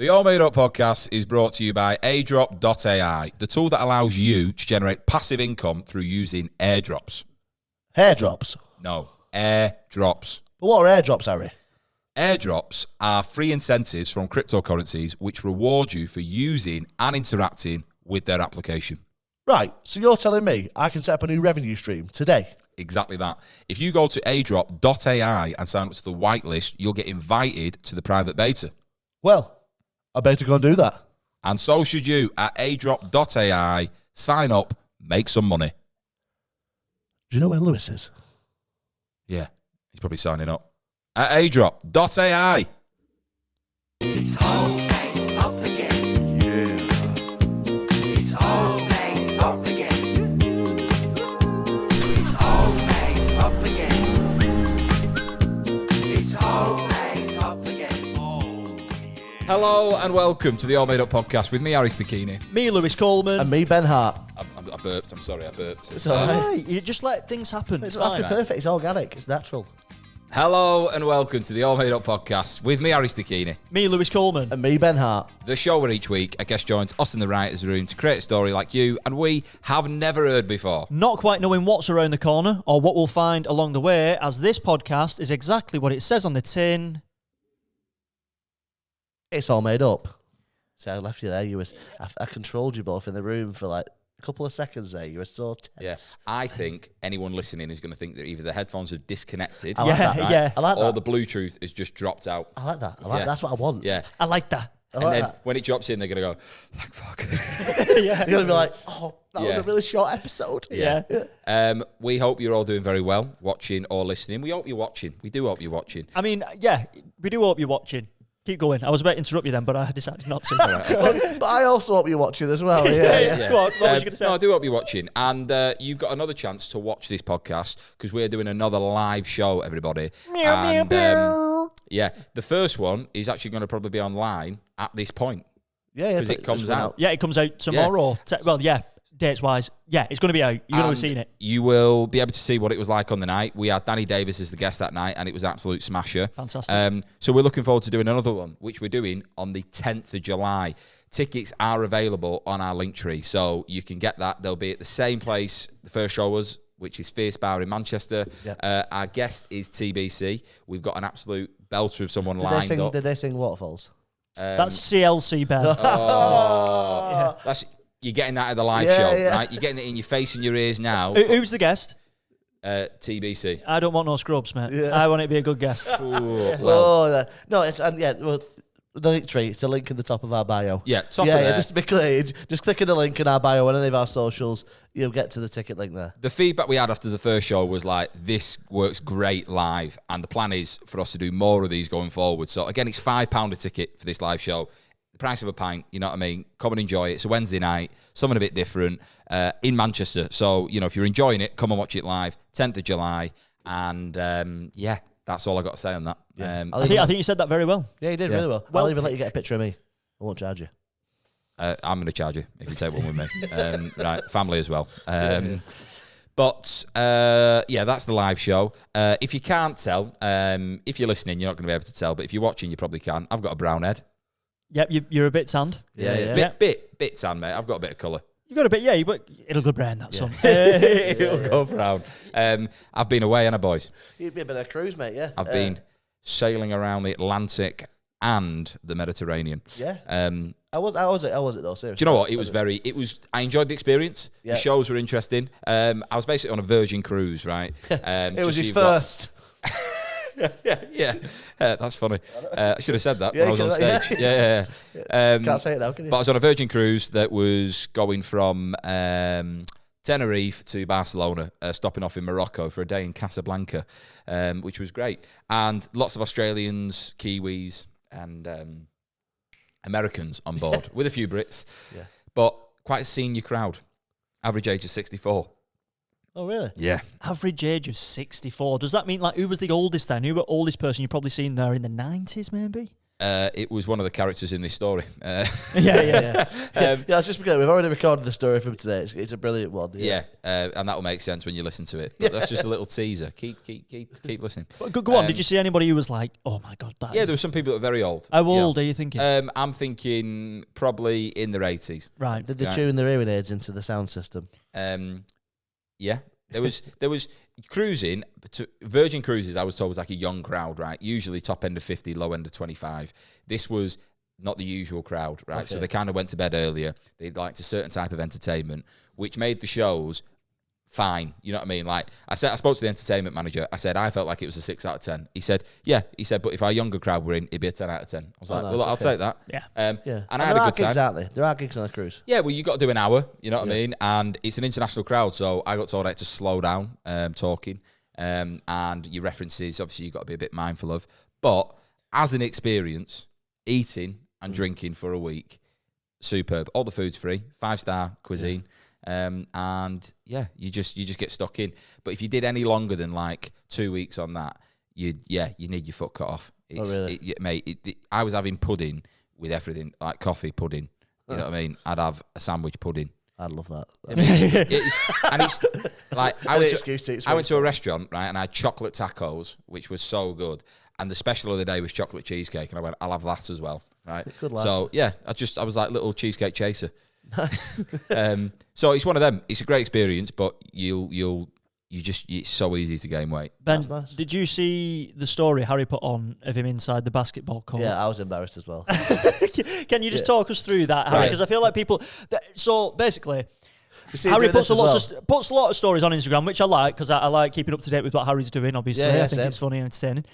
The AllMadeUp podcast is brought to you by airdrop.ai, the tool that allows you to generate passive income through using airdrops. Airdrops? No, airdrops. But what are airdrops, Harry? Airdrops are free incentives from cryptocurrencies which reward you for using and interacting with their application. Right, so you're telling me I can set up a new revenue stream today? Exactly that. If you go to airdrop.ai and sign up to the whitelist, you'll get invited to the private beta. Well, I better go and do that. And so should you at airdrop.ai. Sign up, make some money. Do you know where Lewis is? Yeah, he's probably signing up. At airdrop.ai. It's all made up again. Yeah. It's all made up again. It's all made up again. It's all made up again. Oh, yeah. Hello and welcome to the AllMadeUp podcast with me, Harry Stakini. Me, Lewis Coleman. And me, Ben Hart. I burped. I'm sorry, I burped. It's all right. You just let things happen. It's fine. perfect. It's organic. It's natural. Hello and welcome to the AllMadeUp podcast with me, Harry Stakini. Me, Lewis Coleman. And me, Ben Hart. The show where each week a guest joins us in the writer's room to create a story like you and we have never heard before. Not quite knowing what's around the corner or what we'll find along the way, as this podcast is exactly what it says on the tin. It's all made up. See, I left you there. I controlled you both in the room for like a couple of seconds there. You were so tense. Yes, I think anyone listening is going to think that either the headphones have disconnected, I like that. Yeah, yeah. I like or that. the Bluetooth has just dropped out. I like that. Yeah. That's what I want. Yeah, I like that. I and like then that. when it drops in, they're going to go, thank fuck. Yeah. You're going to be like, oh, that was Yeah. a really short episode. Yeah. We hope you're all doing very well, watching or listening. We hope you're watching. We do hope you're watching. I mean, yeah, we do hope you're watching. Keep going. I was about to interrupt you then, but I decided not to. But I also hope you're watching as well. Yeah. Go on, what was you going to say? No, I do hope you're watching. And you've got another chance to watch this podcast because we're doing another live show, everybody. Meow, meow. Yeah, the first one is actually going to probably be online at this point Yeah. because it comes out. Yeah, it comes out tomorrow. Well, yeah, dates-wise. Yeah, it's going to be out. You're going to have And seen it. You will be able to see what it was like on the night. We had Danny Davis as the guest that night, and it was an absolute smasher. Fantastic. So we're looking forward to doing another one, which we're doing on the 10th of July. Tickets are available on our link tree, so you can get that. They'll be at the same place the first show was, which is Fierce Bar in Manchester. Yep. Our guest is TBC. We've got an absolute belter of someone Did lined up. they sing Waterfalls? That's CLC, Ben. Oh, that's... You're getting that at the live show, right? You're getting it in your face and your ears now. Who's the guest? TBC. I don't want no scrubs, mate. Yeah. I want it to be a good guest. Ooh, well, No, it's well, the link tree. It's a link in the top of our bio. yeah, top of there. Just to be clear, just click on the link in our bio on any of our socials. You'll get to the ticket link there. The feedback we had after the first show was like, this works great live, and the plan is for us to do more of these going forward. So again, it's £5 a ticket for this live show. The price of a pint, you know what I mean? Come and enjoy it. It's a Wednesday night, something a bit different in Manchester. So, you know, if you're enjoying it, come and watch it live, 10th of July. And yeah, that's all I got to say on that. Yeah. I think you said that very well. Yeah, you did really well. I'll even let you get a picture of me. I won't charge you. I'm going to charge you if you take one with me. Right, family as well. But, yeah, that's the live show. If you can't tell, if you're listening, you're not going to be able to tell. But if you're watching, you probably can. I've got a brown head. Yep, you're a bit tanned. Yeah. Bit tan, mate. I've got a bit of colour. You've got a bit, yeah, but it'll go brown, that sun. It'll go brown. I've been away, Anna boys. You'd be a bit of a cruise, mate, yeah. I've been sailing around the Atlantic and the Mediterranean. Yeah. Do How was it though, seriously? you know what? I enjoyed the experience. Yeah. The shows were interesting. I was basically on a Virgin cruise, right? It was just his so you've got- first. yeah. That's funny. I should have said that Yeah, when I was on yeah. stage. Yeah. Can't say it now, can you? But I was on a Virgin cruise that was going from Tenerife to Barcelona, stopping off in Morocco for a day in Casablanca, which was great. And lots of Australians, Kiwis, and Americans on board, with a few Brits. Yeah. But quite a senior crowd. Average age of 64. Oh, really? Yeah. Average age of 64. Does that mean, like, who was the oldest then? Who was the oldest person you've probably seen there in the 90s, maybe? It was one of the characters in this story. Yeah, it's just because we've already recorded the story from today. It's a brilliant one. Yeah, and that will make sense when you listen to it. But that's just a little teaser. Keep listening. Go on. Did you see anybody who was like, "Oh my god"? There were some people that were very old. How old are you thinking? I'm thinking probably in their 80s. Right. Did they tune their hearing aids into the sound system? Yeah. There was cruising to Virgin Cruises. I was told was like a young crowd, right? Usually top end of 50, low end of 25. This was not the usual crowd, right? Okay. So they kind of went to bed earlier. They liked a certain type of entertainment, which made the shows fine. You know what I mean? Like I spoke to the entertainment manager. I said I felt like it was a 6 out of 10. He said, yeah. He said, but if our younger crowd were in, it'd be a 10 out of 10. I was like, well, I'll take that. Yeah. Yeah. And I had a good gigs, time. aren't they? There are gigs on a cruise. Yeah, well, you got to do an hour, you know what I mean? And it's an international crowd, so I got told I had to slow down talking. And your references, obviously, you've got to be a bit mindful of. But as an experience, eating and drinking for a week, superb. All the food's free, 5-star cuisine. And yeah, you just get stuck in. But if you did any longer than like 2 weeks on that, you need your foot cut off. Really? Mate, I was having pudding with everything, like coffee pudding. You know what I mean? I'd have a sandwich pudding. I'd love that. It's like I went to a restaurant, right, and I had chocolate tacos, which was so good. And the special of the day was chocolate cheesecake, and I went, I'll have that as well, right? Good lad. So yeah, I was like little cheesecake chaser. Nice. So it's one of them. It's a great experience, but it's so easy to gain weight. Ben, Nice. did you see the story Harry put on of him inside the basketball court? Yeah, I was embarrassed as well. Can you just talk us through that, Harry? Right. Because I feel like people. So basically, See, Harry doing puts a this as lot of lot of stories on Instagram, which I like because I like keeping up to date with what Harry's doing. Obviously, Yeah, I think same. it's funny and entertaining.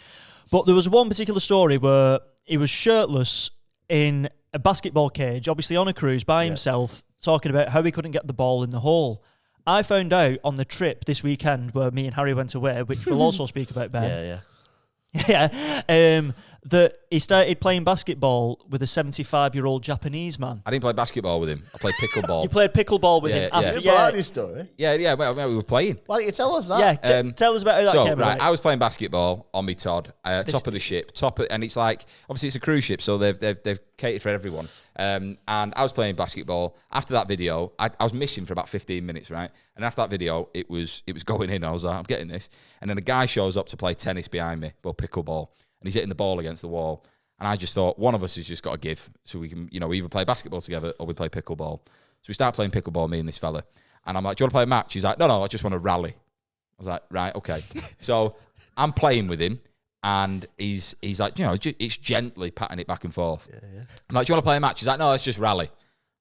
But there was one particular story where he was shirtless in a basketball cage, obviously on a cruise by himself, talking about how he couldn't get the ball in the hole. I found out on the trip this weekend where me and Harry went away, which we'll also speak about, Ben. Yeah. That he started playing basketball with a 75-year-old Japanese man. I didn't play basketball with him. I played pickleball. You played pickleball with him. Yeah. After, You brought this story. Yeah. Well, we were playing. Why don't you tell us that? Yeah, tell us about how that So, came right, about. I was playing basketball on me Todd, top of the ship, and it's like, obviously it's a cruise ship, so they've catered for everyone. And I was playing basketball. After that video, I was missing for about 15 minutes, right? And after that video, it was going in. I was like, I'm getting this. And then a guy shows up to play tennis behind me, pickleball, and he's hitting the ball against the wall. And I just thought, one of us has just got to give, so we can, we either play basketball together or we play pickleball. So we start playing pickleball, me and this fella. And I'm like, do you want to play a match? He's like, no, I just want to rally. I was like, right, okay. So I'm playing with him, and he's like, it's gently patting it back and forth. Yeah. I'm like, do you want to play a match? He's like, no, let's just rally.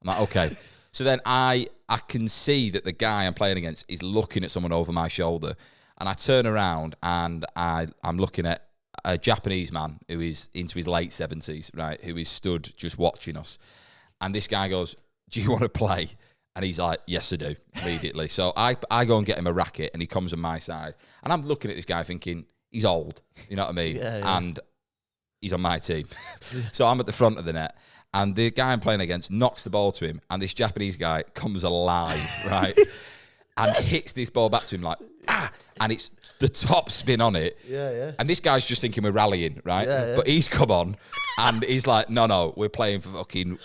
I'm like, okay. So then I can see that the guy I'm playing against is looking at someone over my shoulder, and I turn around and I'm looking at a Japanese man who is into his late 70s, right, who is stood just watching us. And this guy goes, do you want to play? And he's like, yes, I do, immediately. So I go and get him a racket, and he comes on my side. And I'm looking at this guy thinking, he's old, you know what I mean? Yeah. And he's on my team. So I'm at the front of the net, and the guy I'm playing against knocks the ball to him, and this Japanese guy comes alive, right, and hits this ball back to him like, and it's the top spin on it. Yeah. And this guy's just thinking we're rallying, right? Yeah. But he's come on, and he's like, no, we're playing for fucking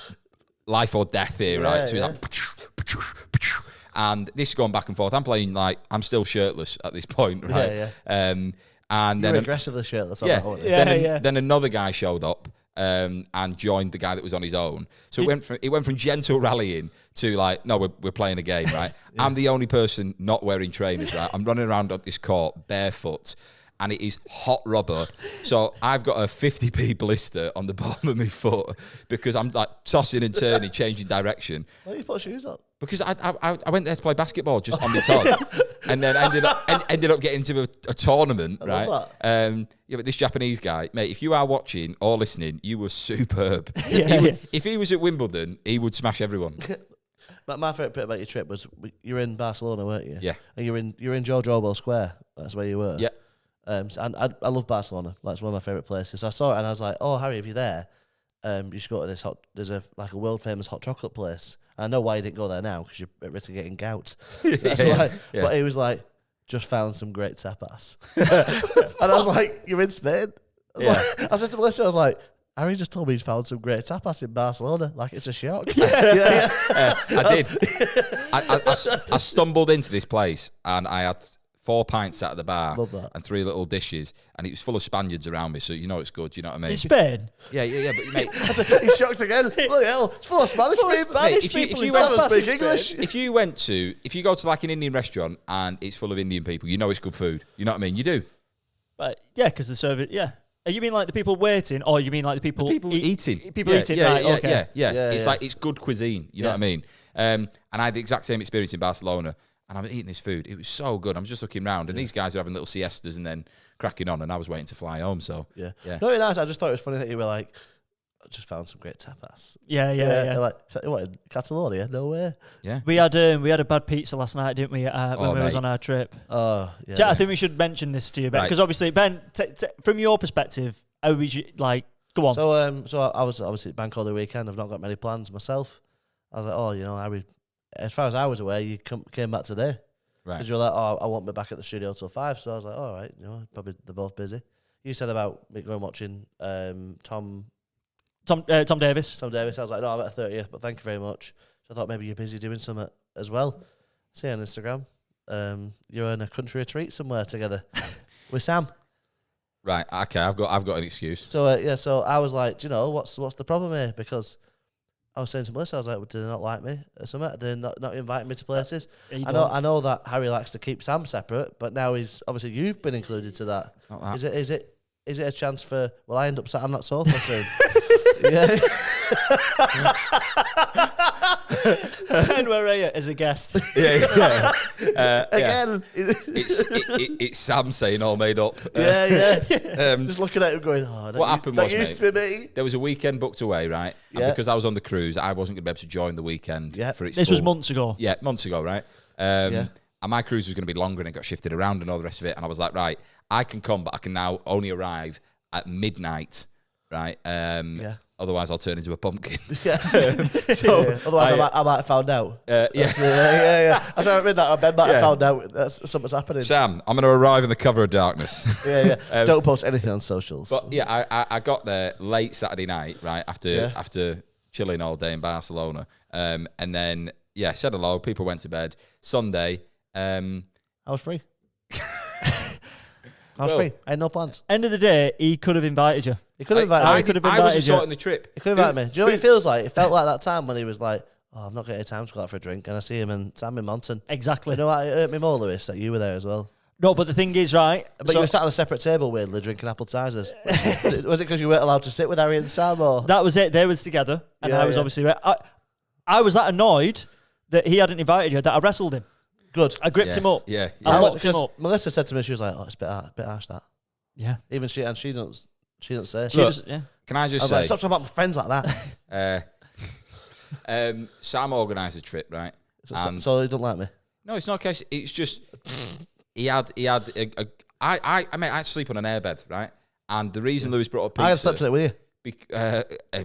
life or death here, right? So he's like, and this is going back and forth. I'm playing like, I'm still shirtless at this point, right? Yeah. And You're then aggressively shirtless on that one. then another guy showed up and joined the guy that was on his own. So it went from gentle rallying to like, no, we're playing a game, right? I'm the only person not wearing trainers, right? I'm running around up this court barefoot, and it is hot rubber. So I've got a 50p blister on the bottom of my foot because I'm like tossing and turning, changing direction. Why don't you put shoes on? Because I went there to play basketball just on my Todd, and then ended up getting into a tournament, I right? love that. But this Japanese guy, mate, if you are watching or listening, you were superb. Yeah. If he was at Wimbledon, he would smash everyone. But my favourite bit about your trip was you were in Barcelona, weren't you? Yeah. And you're in George Orwell Square. That's where you were. Yeah. And I love Barcelona. That's one of my favourite places. So I saw it and I was like, oh, Harry, if you're there, you should go to this there's a world famous hot chocolate place. I know why you didn't go there now, because you're at risk of getting gout. That's why. Yeah. But he was like, just found some great tapas. And I was like, you're in Spain? I said to Melissa, I was like, Harry just told me he's found some great tapas in Barcelona. Like it's a shock. Yeah. I did. I stumbled into this place and I had 4 pints sat at the bar Love that. and 3 little dishes, and it was full of Spaniards around me, so you know it's good. You know what I mean? In Spain? Yeah. But mate, He's shocked again. Bloody hell! It's full of Spanish people. Mate, If if you don't went- speak English. if you go to like an Indian restaurant and it's full of Indian people, you know it's good food. You know what I mean? You do. But yeah, because they serve it. Yeah. You mean like the people waiting, or you mean like the people Eating. People eating. Yeah, Right. Okay. Yeah. It's yeah. like it's good cuisine. You know what I mean? And I had the exact same experience in Barcelona. And I'm eating this food. It was so good. I'm just looking round, and these guys are having little siestas and then cracking on, and I was waiting to fly home. So Yeah. Yeah. No, nice. I just thought it was funny that you were like, I just found some great tapas. Yeah. Like, what, in Catalonia? No way. yeah. We had a bad pizza last night, didn't we? When we was mate. on our trip. Oh, yeah. Jack, I think we should mention this to you, Ben, Right. because obviously, Ben, from your perspective, how would you like? Go on. So I was obviously at bank holiday weekend. I've not got many plans myself. I was like, oh, Harry, as far as I was aware, you came back today. Right. Because you were like, oh, I won't be back at the studio till 5. So I was like, all right, probably they're both busy. You said about me going watching Tom Davis. Davis. I was like, no, I'm at a 30th, but thank you very much. So I thought maybe you're busy doing something as well. See you on Instagram. You're in a country retreat somewhere together with Sam. Right. Okay. I've got an excuse. So so I was like, do you know what's the problem here? Because I was saying to Melissa, I was like, well, do they not like me or something? They're not inviting me to places. I know that Harry likes to keep Sam separate, but now obviously you've been included to that. It's not that. Is it a chance for? Well, I end up sat on that sofa soon. Yeah. Ben, where are you as a guest? Yeah. Again. It's Sam saying all made up. Yeah. Um, Just looking at him going, what happened was, that used to be me. there was a weekend booked away, right? And Yeah. because I was on the cruise, I wasn't going to be able to join the weekend. Yeah. For its This was full- months ago. Yeah, months ago, right? Yeah. And my cruise was going to be longer and it got shifted around and all the rest of it. And I was like, right, I can come, but I can now only arrive at midnight, right? Yeah. Otherwise, I'll turn into a pumpkin. Yeah. So, Yeah. Otherwise, I might have found out. yeah. Yeah. I don't remember that. Ben might have Yeah. found out that something's happening. Sam, I'm going to arrive in the cover of darkness. Yeah. Don't post anything on socials. But yeah, I got there late Saturday night, right? Yeah. After chilling all day in Barcelona. And then, said hello. People went to bed. Sunday, I was free. I was Well- free. I had no plans. End of the day, he could have invited you. He could have invited I me. could have wasn't invited you. sorting the trip. He could have invited me. Do you know what it feels like? It felt like that time when he was like, oh, I've not got any time to go out for a drink. And I see him and Sam in Monton. Exactly. You know what? It hurt me more, Lewis, that you were there as well. No, but the thing is, right? But you were sat on a separate table, weirdly, drinking apple ciders. Was it because you weren't allowed to sit with Harry and Sam? Or? that was it. They was together, and Yeah, I was yeah. obviously. I was that annoyed that he hadn't invited you that I wrestled him. Good. I gripped him up. Yeah. I locked him Because up. Melissa said to me, she was like, oh, it's a bit harsh, that. Yeah. Even she don't say. She Look, was, yeah. Can I I just was say, like, stop talking about my friends like that. Sam organised a trip, right? So he don't like me. No, it's not a case. It's just he had I had to sleep on an airbed, right? And the reason Lewis brought up pizza, I had slept in it with you.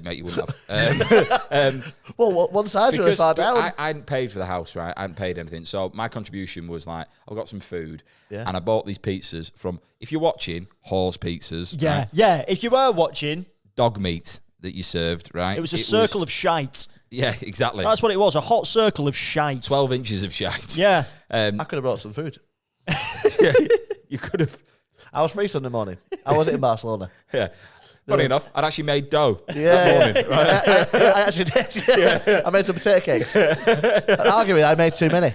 mate, you wouldn't have. Well, one side's really Because far down. I hadn't paid for the house, right? I hadn't paid anything. So my contribution was like, I've got some food. Yeah. And I bought these pizzas from, if you're watching, Hall's Pizzas. Yeah. right? Yeah. If you were watching, Dog meat that you served, right? it was a circle of shite. Yeah, exactly. That's what it was. A hot circle of shite. 12 inches of shite. Yeah. I could have brought some food. You could have. I was free Sunday morning. I wasn't in Barcelona. Yeah. Funny enough, I'd actually made dough. Yeah, morning, right? I actually did. Yeah. I made some potato cakes. Arguing, I made too many.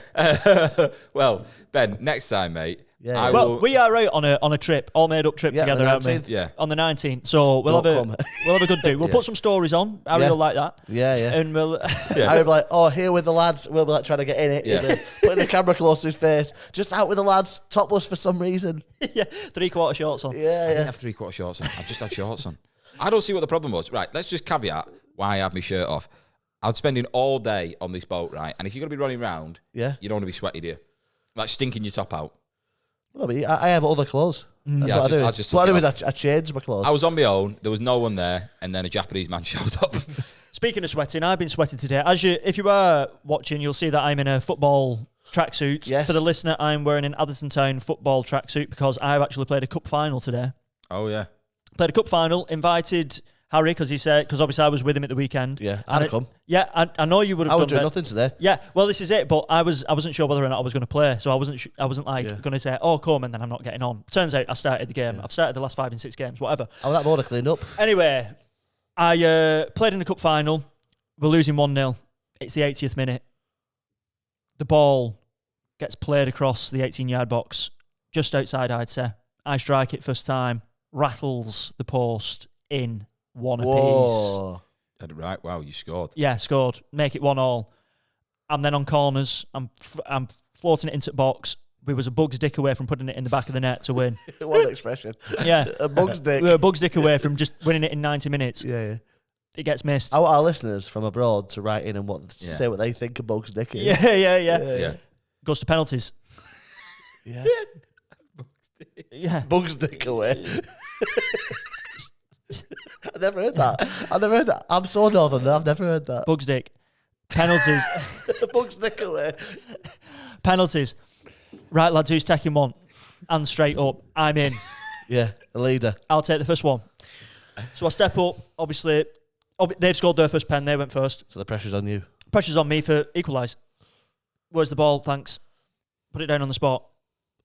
Well, Ben, next time, mate. Yeah, I yeah. Well, will, we are out on a trip, all made up trip Yeah, together, the aren't we? 19th. Yeah. On the 19th. So we'll Don't have a good do. We'll put some stories on. Harry Yeah. will like that. Yeah, yeah. And we'll I'd be like, oh, here with the lads. We'll be like trying to get in it. Yeah. Putting the camera close to his face. Just out with the lads. Topless for some reason. yeah, 3/4 shorts on. I Yeah, didn't yeah. have 3/4 shorts on. I just had shorts on. I don't see what the problem was. Right, let's just caveat why I had my shirt off. I was spending all day on this boat, right? And if you're going to be running around, Yeah. you don't want to be sweaty, do you? Like stinking your top out. Well, I mean, I have other clothes. That's Yeah, what I do. I is- just what I took do it is I change my clothes. I was on my own. There was no one there. And then a Japanese man showed up. Speaking of sweating, I've been sweating today. If you are watching, you'll see that I'm in a football tracksuit. Yes. For the listener, I'm wearing an Addison Town football tracksuit because I've actually played a cup final today. Oh, yeah. Played a cup final, invited Harry, because obviously I was with him at the weekend. Yeah, And I'd come. Yeah, I know you would have I done was doing that. nothing today. Yeah, well, this is it. But I wasn't sure whether or not I was going to play, so I wasn't like going to say, "Oh, come," and then I'm not getting on. Turns out I started the game. I've started the last 5 and 6 games, whatever. Oh, that border cleaned up. Anyway, I played in the cup final. We're losing 1-0. It's the 80th minute. The ball gets played across the 18-yard box, just outside, I'd say. I strike it first time, rattles the post in, one apiece. Whoa. Right, wow, you scored. Yeah, scored. Make it 1-1. I'm then on corners. I'm floating it into the box. We was a bug's dick away from putting it in the back of the net to win. What an expression. Yeah. A bug's dick. We were a bug's dick away from just winning it in 90 minutes. Yeah. It gets missed. I want our listeners from abroad to write in and say what they think a bug's dick is. Yeah. Goes to penalties. Yeah. Yeah. Bug's dick away. I never heard that. I'm so northern. I've never heard that. Bug's dick. Penalties. Bug's dick away. Penalties. Right, lads, who's taking one? And straight up, I'm in. Yeah, a leader. I'll take the first one. So I step up. Obviously, they've scored their first pen. They went first. So the pressure's on you. Pressure's on me for equalise. Where's the ball? Thanks. Put it down on the spot.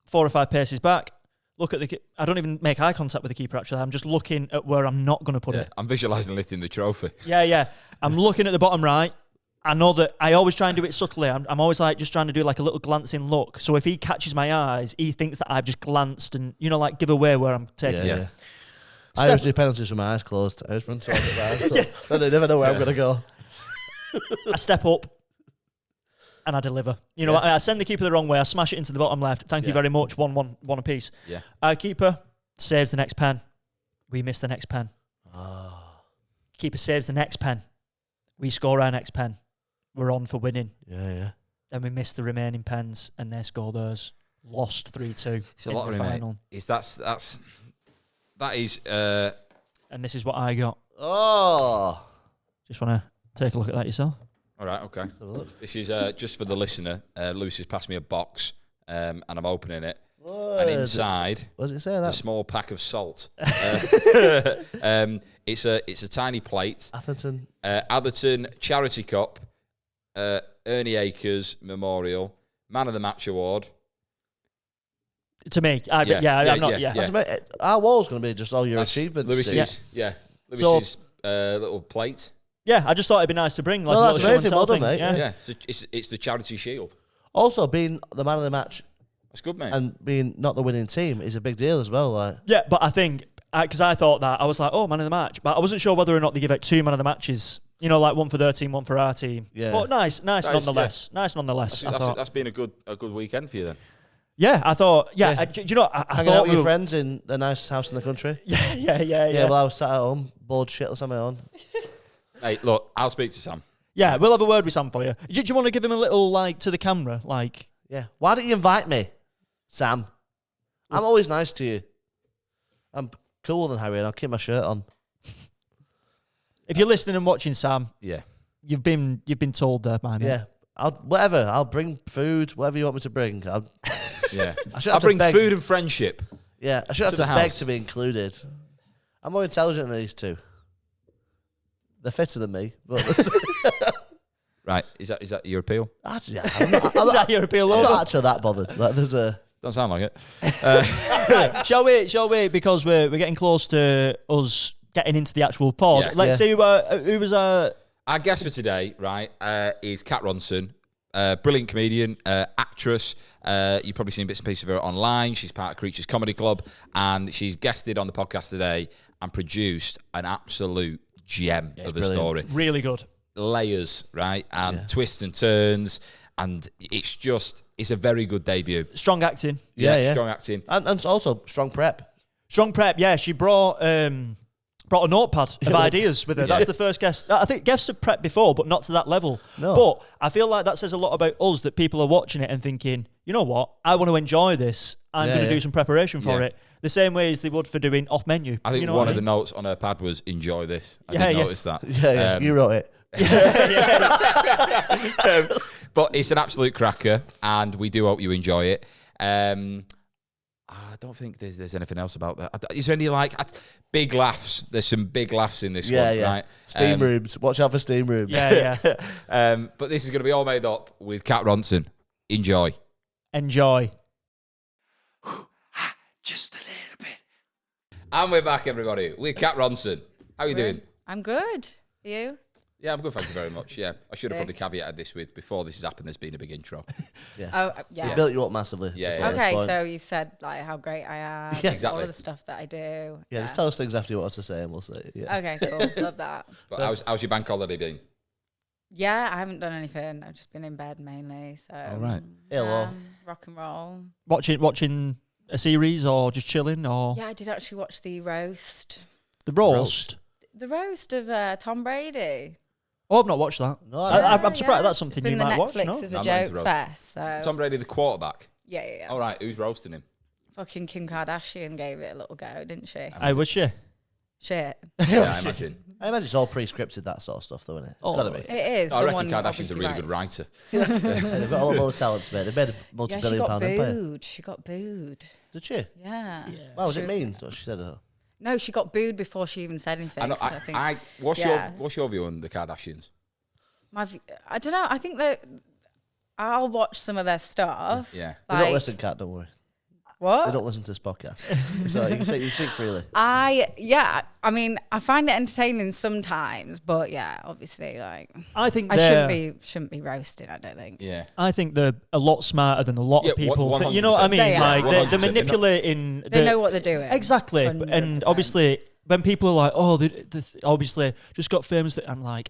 4 or 5 paces back. Look at the... I don't even make eye contact with the keeper, actually. I'm just looking at where I'm not going to put it. I'm visualising lifting the trophy. Yeah. I'm looking at the bottom right. I know that I always try and do it subtly. I'm always like just trying to do like a little glancing look. So if he catches my eyes, he thinks that I've just glanced and, like give away where I'm taking it. Yeah. I always do penalties with my eyes closed. I just run towards my eyes closed. Then they never know where I'm going to go. I step up and I deliver. I send the keeper the wrong way. I smash it into the bottom left. Thank you very much. One apiece. Yeah. Our keeper saves the next pen. We miss the next pen. Keeper saves the next pen. We score our next pen. We're on for winning. Yeah. Then we miss the remaining pens and they score theirs. Lost 3-2. It's a lot of final. That is. And this is what I got. Oh. Just want to take a look at that yourself. All right, okay. This is just for the listener. Lucy's passed me a box, and I'm opening it. And inside, what does it say? A small pack of salt. It's a tiny plate. Atherton Charity Cup, Ernie Akers Memorial, Man of the Match Award. To me, I'm not. Our wall's going to be just all your achievements. Lewis's little plate. Yeah, I just thought it'd be nice to bring. Like, that's amazing. Well done, mate. Yeah. It's the charity shield. Also, being the man of the match. That's good, mate. And being not the winning team is a big deal as well. Like. Yeah, but I think, because I thought that, I was like, oh, man of the match. But I wasn't sure whether or not they give out 2 man of the matches. Like one for their team, one for our team. Yeah. But nice nonetheless. Yeah. Nice nonetheless. That's been a good weekend for you then. Yeah, I thought, do you know, I hanging thought out with your friends in the nice house in the country. Yeah. Well, I was sat at home, bored shitless on my own. Hey, look, I'll speak to Sam. Yeah, we'll have a word with Sam for you. Do you want to give him a little, to the camera, Yeah. Why don't you invite me, Sam? I'm always nice to you. I'm cooler than Harry and I'll keep my shirt on. If you're listening and watching, Sam, yeah, you've been told there by me. Yeah. I'll bring food, whatever you want me to bring. Yeah. I'll bring food and friendship. Yeah, I should have to beg to be included. I'm more intelligent than these two. They're fitter than me. But right, is that your appeal? Is that your appeal? I'm not actually that bothered. Don't sound like it. Right, shall we? Because we're getting close to us getting into the actual pod. Yeah. Let's see who was our guest for today. Right, is Kat Ronson. Brilliant comedian, actress. You've probably seen bits and pieces of her online. She's part of Creatures Comedy Club, and she's guested on the podcast today and produced an absolute gem of a story. Really good. Layers, right? And twists and turns, and it's a very good debut. Strong acting. Yeah. Strong acting. And also strong prep. Strong prep, yeah. She brought a notepad of ideas with her. That's the first guest. I think guests have prepped before, but not to that level. No. But I feel like that says a lot about us, that people are watching it and thinking, you know what, I want to enjoy this. I'm going to do some preparation for it. The same way as they would for doing off menu. I think one of the notes on her pad was enjoy this. I did notice that. Yeah, you wrote it. But it's an absolute cracker, and we do hope you enjoy it. I don't think there's anything else about that. Is there any like big laughs? There's some big laughs in this one, right? Steam rooms. Watch out for steam rooms. Yeah. But this is going to be all made up with Kat Ronson. Enjoy. Just a little bit. And we're back, everybody, with Kat Ronson. How are you doing? I'm good. Are you? Yeah, I'm good, thank you very much. Yeah, I should have probably caveated this with before this has happened. There's been a big intro. Oh, yeah. It built you up massively. Yeah, before this Okay, point. so you've said like how great I am, Yeah, all exactly. of the stuff that I do. Yeah, just tell us things after you want us to say, and we'll say. Yeah. Okay, cool. Love that. But how's your bank holiday been? Yeah, I haven't done anything. I've just been in bed mainly. So All right. rock and roll. Watching a series or just chilling or Yeah, I did actually watch the roast. the roast. The roast of Tom Brady. Oh, I've not watched that. No, I'm surprised that's It's something been you the might watch. Netflix No? as No, a I'm not into joke roast. fest. So Tom Brady, the quarterback. yeah. All right, who's roasting him? Fucking Kim Kardashian gave it a little go, didn't she? I wish you. Shit. Yeah, I imagine. I imagine it's all pre-scripted, that sort of stuff, though, isn't it? It's Oh, got to be. It is. I reckon Someone Kardashian's a obviously really good writes. writer. Yeah, they've got a lot of talents, mate. They've made a Yeah, she multi-billion got pound empire. booed. She got booed. Did she? Yeah. Wow, was She it mean? What she said. No, she got booed before she even said anything. I know, so I think what's yeah. your view on the Kardashians? I don't know. I think that I'll watch some of their stuff. Yeah. They Like, don't listen, Kat. Don't worry. They what? don't listen to this podcast. So you speak freely. I mean, I find it entertaining sometimes, but yeah, obviously, like I think I they're. shouldn't be roasting. I don't think. Yeah. I think they're a lot smarter than a lot Yeah, of people. 100%. You know what I mean? They are. Like they're 100%. manipulating. They know what they're doing. Exactly, and 100%. obviously when people are like, "Oh, they obviously just got famous," I'm like,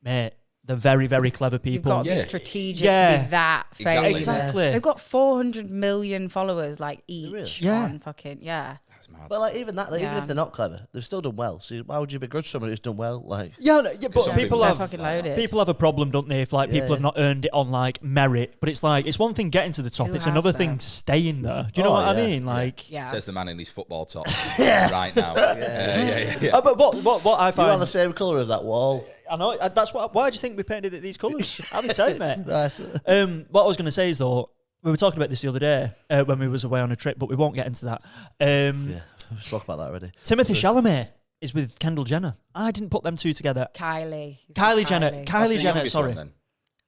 mate, they're very, very clever You've people. got to Yeah. be strategic Yeah. to be that Exactly. famous. Exactly. They've got 400 million followers, like each. Really? Yeah. On fucking yeah. That's mad. But like even that, even Yeah. if they're not clever, they've still done well. So why would you begrudge someone who's done well? Like, Yeah, no, yeah, but some people people They're have fucking loaded. people have a problem, don't they? If like people Yeah. have not earned it on like merit, but it's like it's one thing getting to the top; Who it's has, another though? thing staying there. Do you know Oh, what I yeah. mean? Like, Yeah. Says the man in his football top right now. Yeah. but what I you are find, the same colour as that wall. I know that's what. Why do you think we painted it these colours? I'll be tight, mate. That's What I was going to say is though, we were talking about this the other day when we was away on a trip, but we won't get into that. yeah, we spoke about that already. Timothy Chalamet is with Kendall Jenner. I didn't put them two together. Kylie. He's Kylie with Jenner. That's Kylie the Jenner. youngest Sorry. one,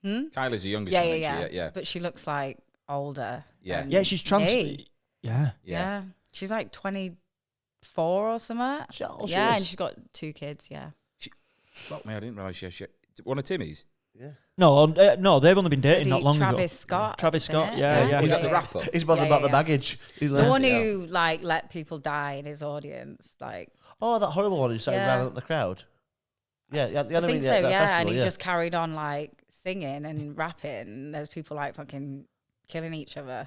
then. Kylie's the youngest Yeah, one. yeah, isn't she? yeah. But she looks like older. Yeah. than Yeah, she's trans. me. Yeah. Yeah. She's like 24 or something. She Yeah, is. and she's got 2 kids. Yeah. Fuck me, I didn't realise she. One of Timmy's. No, no, they've only been dating not long Travis ago. Scott. Travis isn't Scott, it? yeah, yeah. Was that the rapper? He's bothered Yeah, about yeah, the yeah. baggage. He's The like, one who like let people die in his audience, like oh, that horrible one who started Yeah. riling up the crowd. Yeah, yeah, I think so, that yeah. festival, And he yeah. just carried on like singing and rapping. There's people like fucking killing each other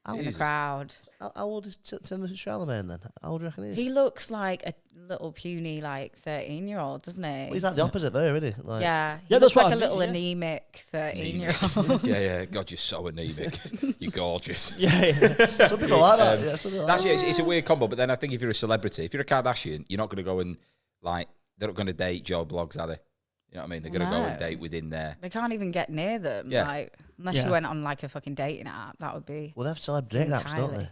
How, in the Jesus. crowd. how old is Timothy Chalamet then? How old do you reckon he is? He looks like a little puny like 13-year-old, doesn't he? Well, he's like the opposite there, isn't he? Like, Yeah, he Yeah, looks that's what like I a little mean, yeah. anemic 13-year-old. Yeah. God, you're so anemic. You're gorgeous. Yeah. Some people like that. Yeah, some people like That's that. it's a weird combo. But then I think if you're a celebrity, if you're a Kardashian, you're not going to go and like they're not going to date Joe Blogs, are they? You know what I mean? They're going to go and No. date within there. They can't even get near them. Yeah. Like unless Yeah. you went on like a fucking dating app, that would be. Well, they have celebrity dating apps, don't Kylie. they?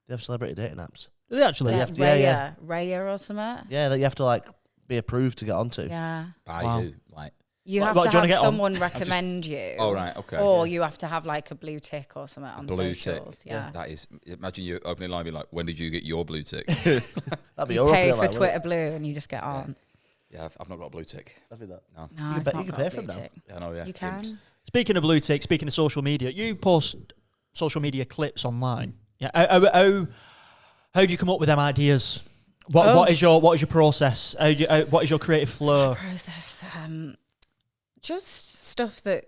They have celebrity dating apps. Do they actually? Yeah. Yeah, Raya or something. Yeah, that you have to like be approved to get onto. Yeah. By Wow. who? Like, You What- have what, to do you wanna have get on? someone recommend you. oh right, okay. Or you have to have like a blue tick or something on blue tick. socials. Yeah. That is. Imagine you opening line, be like, "When did you get your blue tick?" That'd be You Europe. pay yeah, for like, Twitter Blue and you just get on. Yeah, I've not got a blue tick. That'd be that. No. No, You I've can not pay got a for 'em blue now. tick. Yeah, I know. Yeah. You Gimps. can. Speaking of blue tick, speaking of social media, you post social media clips online. Yeah. How do you come up with them ideas? What is your process? What is your creative flow? Process. Just stuff that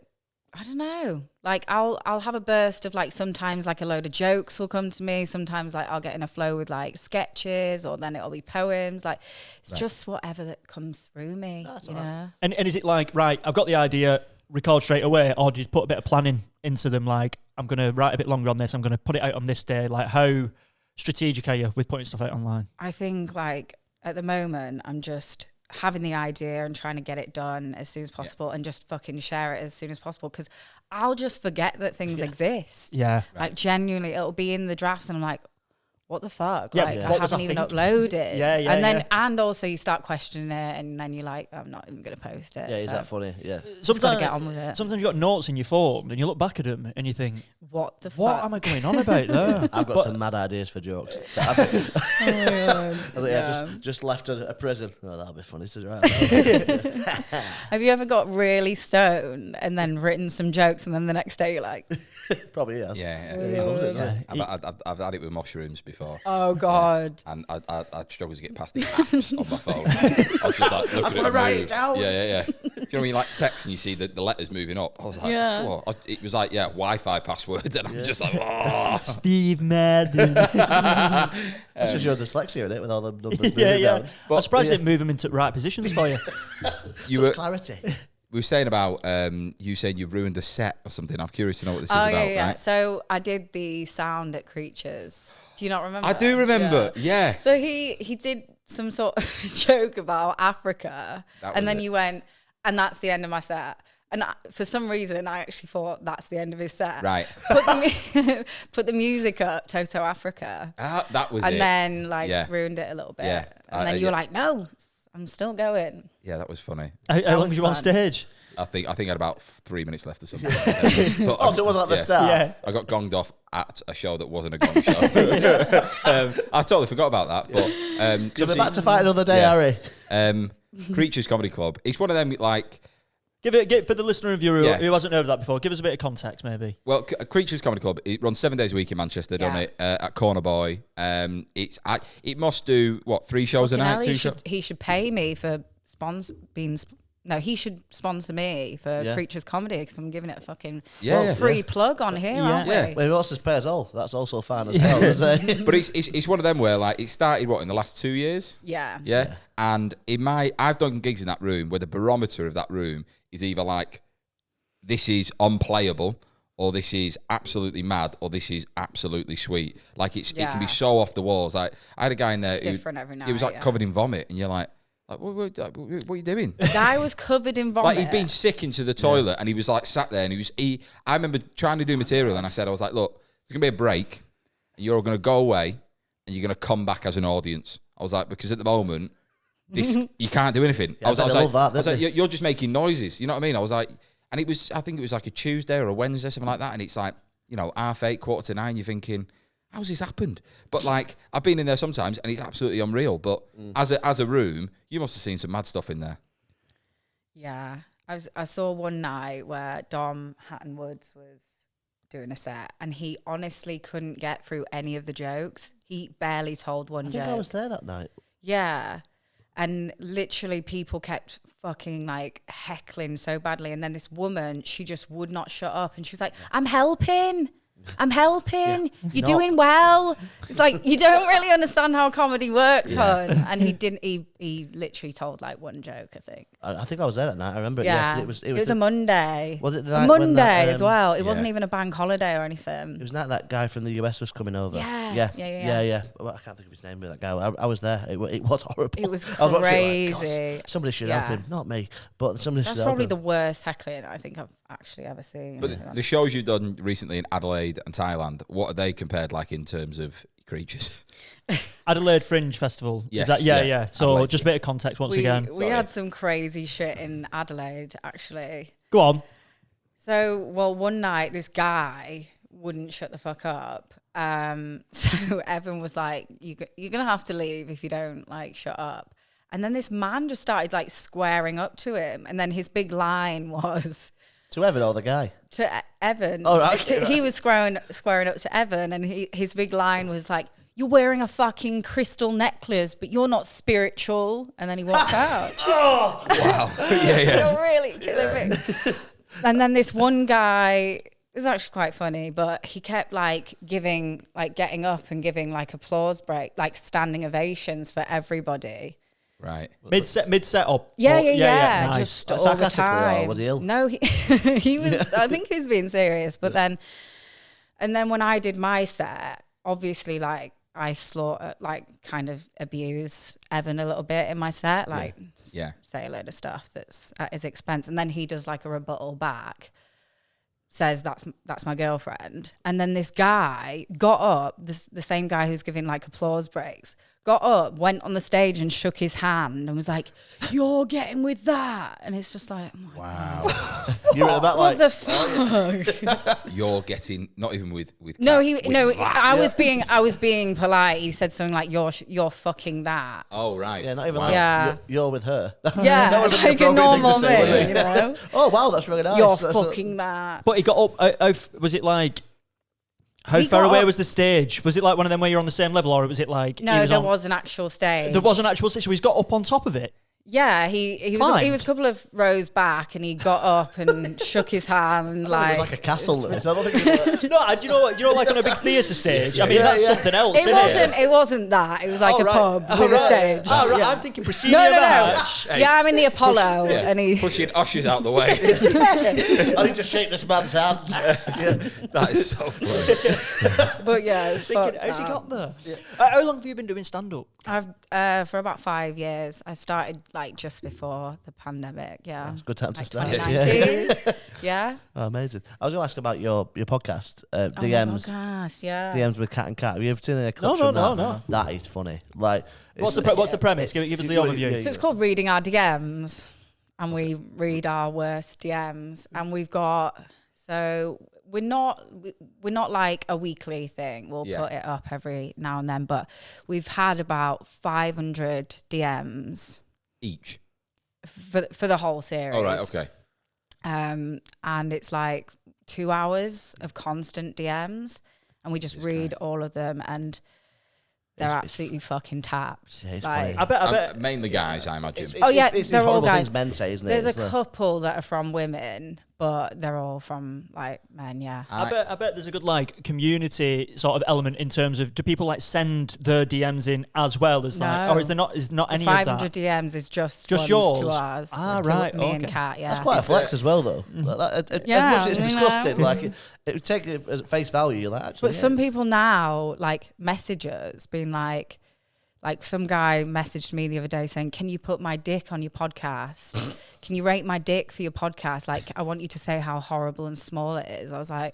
I don't know. Like I'll have a burst of like sometimes like a load of jokes will come to me. Sometimes like I'll get in a flow with like sketches or then it'll be poems. Like it's just whatever that comes through me. You know. And is it like, right, I've got the idea, record straight away, or do you put a bit of planning into them? Like, I'm going to write a bit longer on this, I'm going to put it out on this day. Like, how strategic are you with putting stuff out online? I think like at the moment I'm just having the idea and trying to get it done as soon as possible and just fucking share it as soon as possible because I'll just forget that things exist. Yeah. Like genuinely it'll be in the drafts and I'm like, what the fuck? Yeah, like, yeah. I What was haven't I even thinking? uploaded. Yeah, yeah, and then yeah. and also you start questioning it, and then you're like, I'm not even gonna post it. Yeah, is so that funny? Yeah. just gotta get on with it. Sometimes you got notes in your phone and you look back at them and you think, What the what fuck? am I going on about there? I've got some mad ideas for jokes. I was like, yeah, just left a prison. Oh, that'll be funny to write. Have you ever got really stoned and then written some jokes, and then the next day you're like, Probably yes. Yeah, He loves it. Yeah. I've had it with mushrooms before. oh god. And I struggled to get past the apps on my phone. I was just like, looking at it write move. it down. Yeah. Do you know when you like text and you see the letters moving up? I was like, Yeah. whoa. It was like, Wi-Fi passwords, and I'm just like, oh. Steve Madden. That's just your dyslexia in it with all the numbers moving yeah. down. I'm surprised they didn't move them into right positions for you. You Such were, clarity. we were saying about you saying you've ruined a set or something. I'm curious to know what this is Oh about, yeah. right? So I did the sound at Creatures. Do you not remember? I do remember, yeah. So he did some sort of joke about Africa, That and was then it. you went, and that's the end of my set. And for some reason, I actually thought that's the end of his set. Right. Put the music up, Toto Africa, That was and it. then Yeah. ruined it a little bit. Yeah. And then you were like, no, I'm still going. Yeah, that was funny. How long was were you on fun. stage? I think I had about 3 minutes left or something. Like that. But Oh, so it wasn't at the start. Yeah. I got gonged off at a show that wasn't a gong show. I totally forgot about that. But You'll be back to fight another day, Yeah. Harry. Creatures Comedy Club. It's one of them like. Give for the listener of you Yeah. who hasn't heard of that before. Give us a bit of context, maybe. Well, Creatures Comedy Club. It runs 7 days a week in Manchester. Done Yeah. it at Corner Boy. It must do what 3 shows a Fucking night, hell, 2 shows. he should pay me for he should sponsor me for Yeah. Creatures Comedy, because I'm giving it a fucking Yeah. free plug on here, aren't we? Yeah. Well, he wants to pay us all. That's also fine as well. As, But it's one of them where like it started in the last 2 years. Yeah. Yeah. And I've done gigs in that room where the barometer of that room is either like, this is unplayable, or this is absolutely mad, or this is absolutely sweet. Like it can be Yeah. so off the walls. Like I had a guy in there It's who different every he was night, like yeah. covered in vomit, and you're like what are you doing? The guy was covered in vomit. Like he'd been sick into the toilet, and he was like sat there, and I remember trying to do material, and I was like, look, there's gonna be a break, and you're all gonna go away, and you're gonna come back as an audience. I was like, because at the moment, this you can't do anything. Yeah, I was I like, love that, I was didn't like, you're just making noises. You know what I mean? I was like, and I think it was like a Tuesday or a Wednesday, something like that, and it's like 8:30, 8:45. You're thinking, how's this happened? But like, I've been in there sometimes, and it's absolutely unreal. But as a room, you must have seen some mad stuff in there. Yeah. I saw one night where Dom Hatton Woods was doing a set, and he honestly couldn't get through any of the jokes. He barely told one I joke. think I was there that night. Yeah. And literally people kept fucking like heckling so badly. And then this woman, she just would not shut up. And she was like, I'm helping. You're doing well. It's like, you don't really understand how comedy works, hon. And he literally told like one joke, I think. I think I was there that night. I remember. Yeah. It was It was a Monday. Was it the A night when Monday that, as well. It yeah. wasn't even a bank holiday or anything. It was not that guy from the US was coming over. Yeah. Yeah. Well, I can't think of his name, but that guy. I was there. It was horrible. It was I watching it like, crazy. "Gosh, somebody should Yeah. help him, not me. But somebody That's should probably help the him. worst heckling I think I've actually ever seen. But the shows you've done recently in Adelaide and Thailand, what are they compared like in terms of Creatures? Adelaide Fringe Festival. Yes, Is that, yeah. yeah. So Adelaide, just a bit of context once again. we Sorry. had some crazy shit in Adelaide, actually. Go on. So, one night this guy wouldn't shut the fuck up. So Evan was like, you're going to have to leave if you don't like shut up. And then this man just started like squaring up to him. And then his big line was To Evan or the guy? to Evan. Oh, right, okay, He was squaring up to Evan. And his big line was like, you're wearing a fucking crystal necklace, but you're not spiritual. And then he walked out. Wow. Yeah. You're really killing me. And then this one guy, it was actually quite funny, but he kept getting up and giving like applause break, like standing ovations for everybody. Right. Mid set up. Yeah. Nice. Just Like all the sarcastically, or time. was he ill? No, he was. I think he was being serious. But then when I did my set, obviously, like I kind of abuse Evan a little bit in my set, Yeah. say a load of stuff that's at his expense, and then he does like a rebuttal back. says that's my girlfriend. And then this guy got up, the same guy who's giving like applause breaks, got up, went on the stage and shook his hand and was like, "You're getting with that." And it's just like, oh my Wow. God. You were about What like, the fuck? You're getting, not even with No, that. I was being polite. He said something like, "You're fucking that." Oh, right. yeah, not even Wow. like, Yeah. you're with her. Yeah, That was it's an like a appropriate thing to normal say, thing, wasn't you it? know. Oh, wow, that's really nice. You're That's fucking that. But he got up. Was it like? How He far got away up- was the stage? Was it like one of them where you're on the same level, or was it like? No, there on, was an actual stage. There was an actual stage. So he's got up on top of it. Yeah, he was a couple of rows back, and he got up and shook his hand It like. was like a castle, Lewis. I don't think it was like, No, do you know what? You know, like on a big theatre stage. I mean, Yeah, that's yeah. something else. It isn't It wasn't that. It was like Oh, a right. pub Oh, with a right. stage. Oh, right. Yeah. I'm thinking proscenium No. match. Hey, Yeah, I'm in the Apollo, and he. Pushing ushers out the way. I need to shake this man's hand. That is so funny. But yeah, it's Thinking, fucked how's he up. got there? How long have you been doing stand-up? I've for about 5 years. I started like just before the pandemic. Yeah, Good time to like start. 2019. Yeah. Oh, amazing. I was going to ask about your podcast, Oh, DMs. my gosh, yeah. DMs with Cat and Cat. Have you ever seen any clips No, from no, that? no. That is funny. Like, What's the premise? Give us the overview. So it's called Reading Our DMs, and we read our worst DMs, and we've got we're not like a weekly thing. We'll put it up every now and then, but we've had about 500 DMs Each. for the whole series. All right, okay. And it's like 2 hours of constant DMs, and we just read all of them, and they're absolutely fucking tapped. Yeah, it's like, funny. I bet. Mainly guys, I imagine. yeah, it's they're these all horrible guys. things men say, isn't it? There's a It's the- couple that are from women, but they're all from like men. Yeah. I bet there's a good like community sort of element in terms of do people like send their DMs in as well as like, No. or is there not any 500 of that? DMs is just Just ones yours? to ours. Ah, to right, Me and okay. Kat. Yeah. That's quite a flex as well, though. Like that, Yeah, as much as it's you disgusting, know. like it would take it as face value. You're like, actually, But some people now like message us being like some guy messaged me the other day saying, "Can you put my dick on your podcast? Can you rate my dick for your podcast? Like, I want you to say how horrible and small it is." I was like,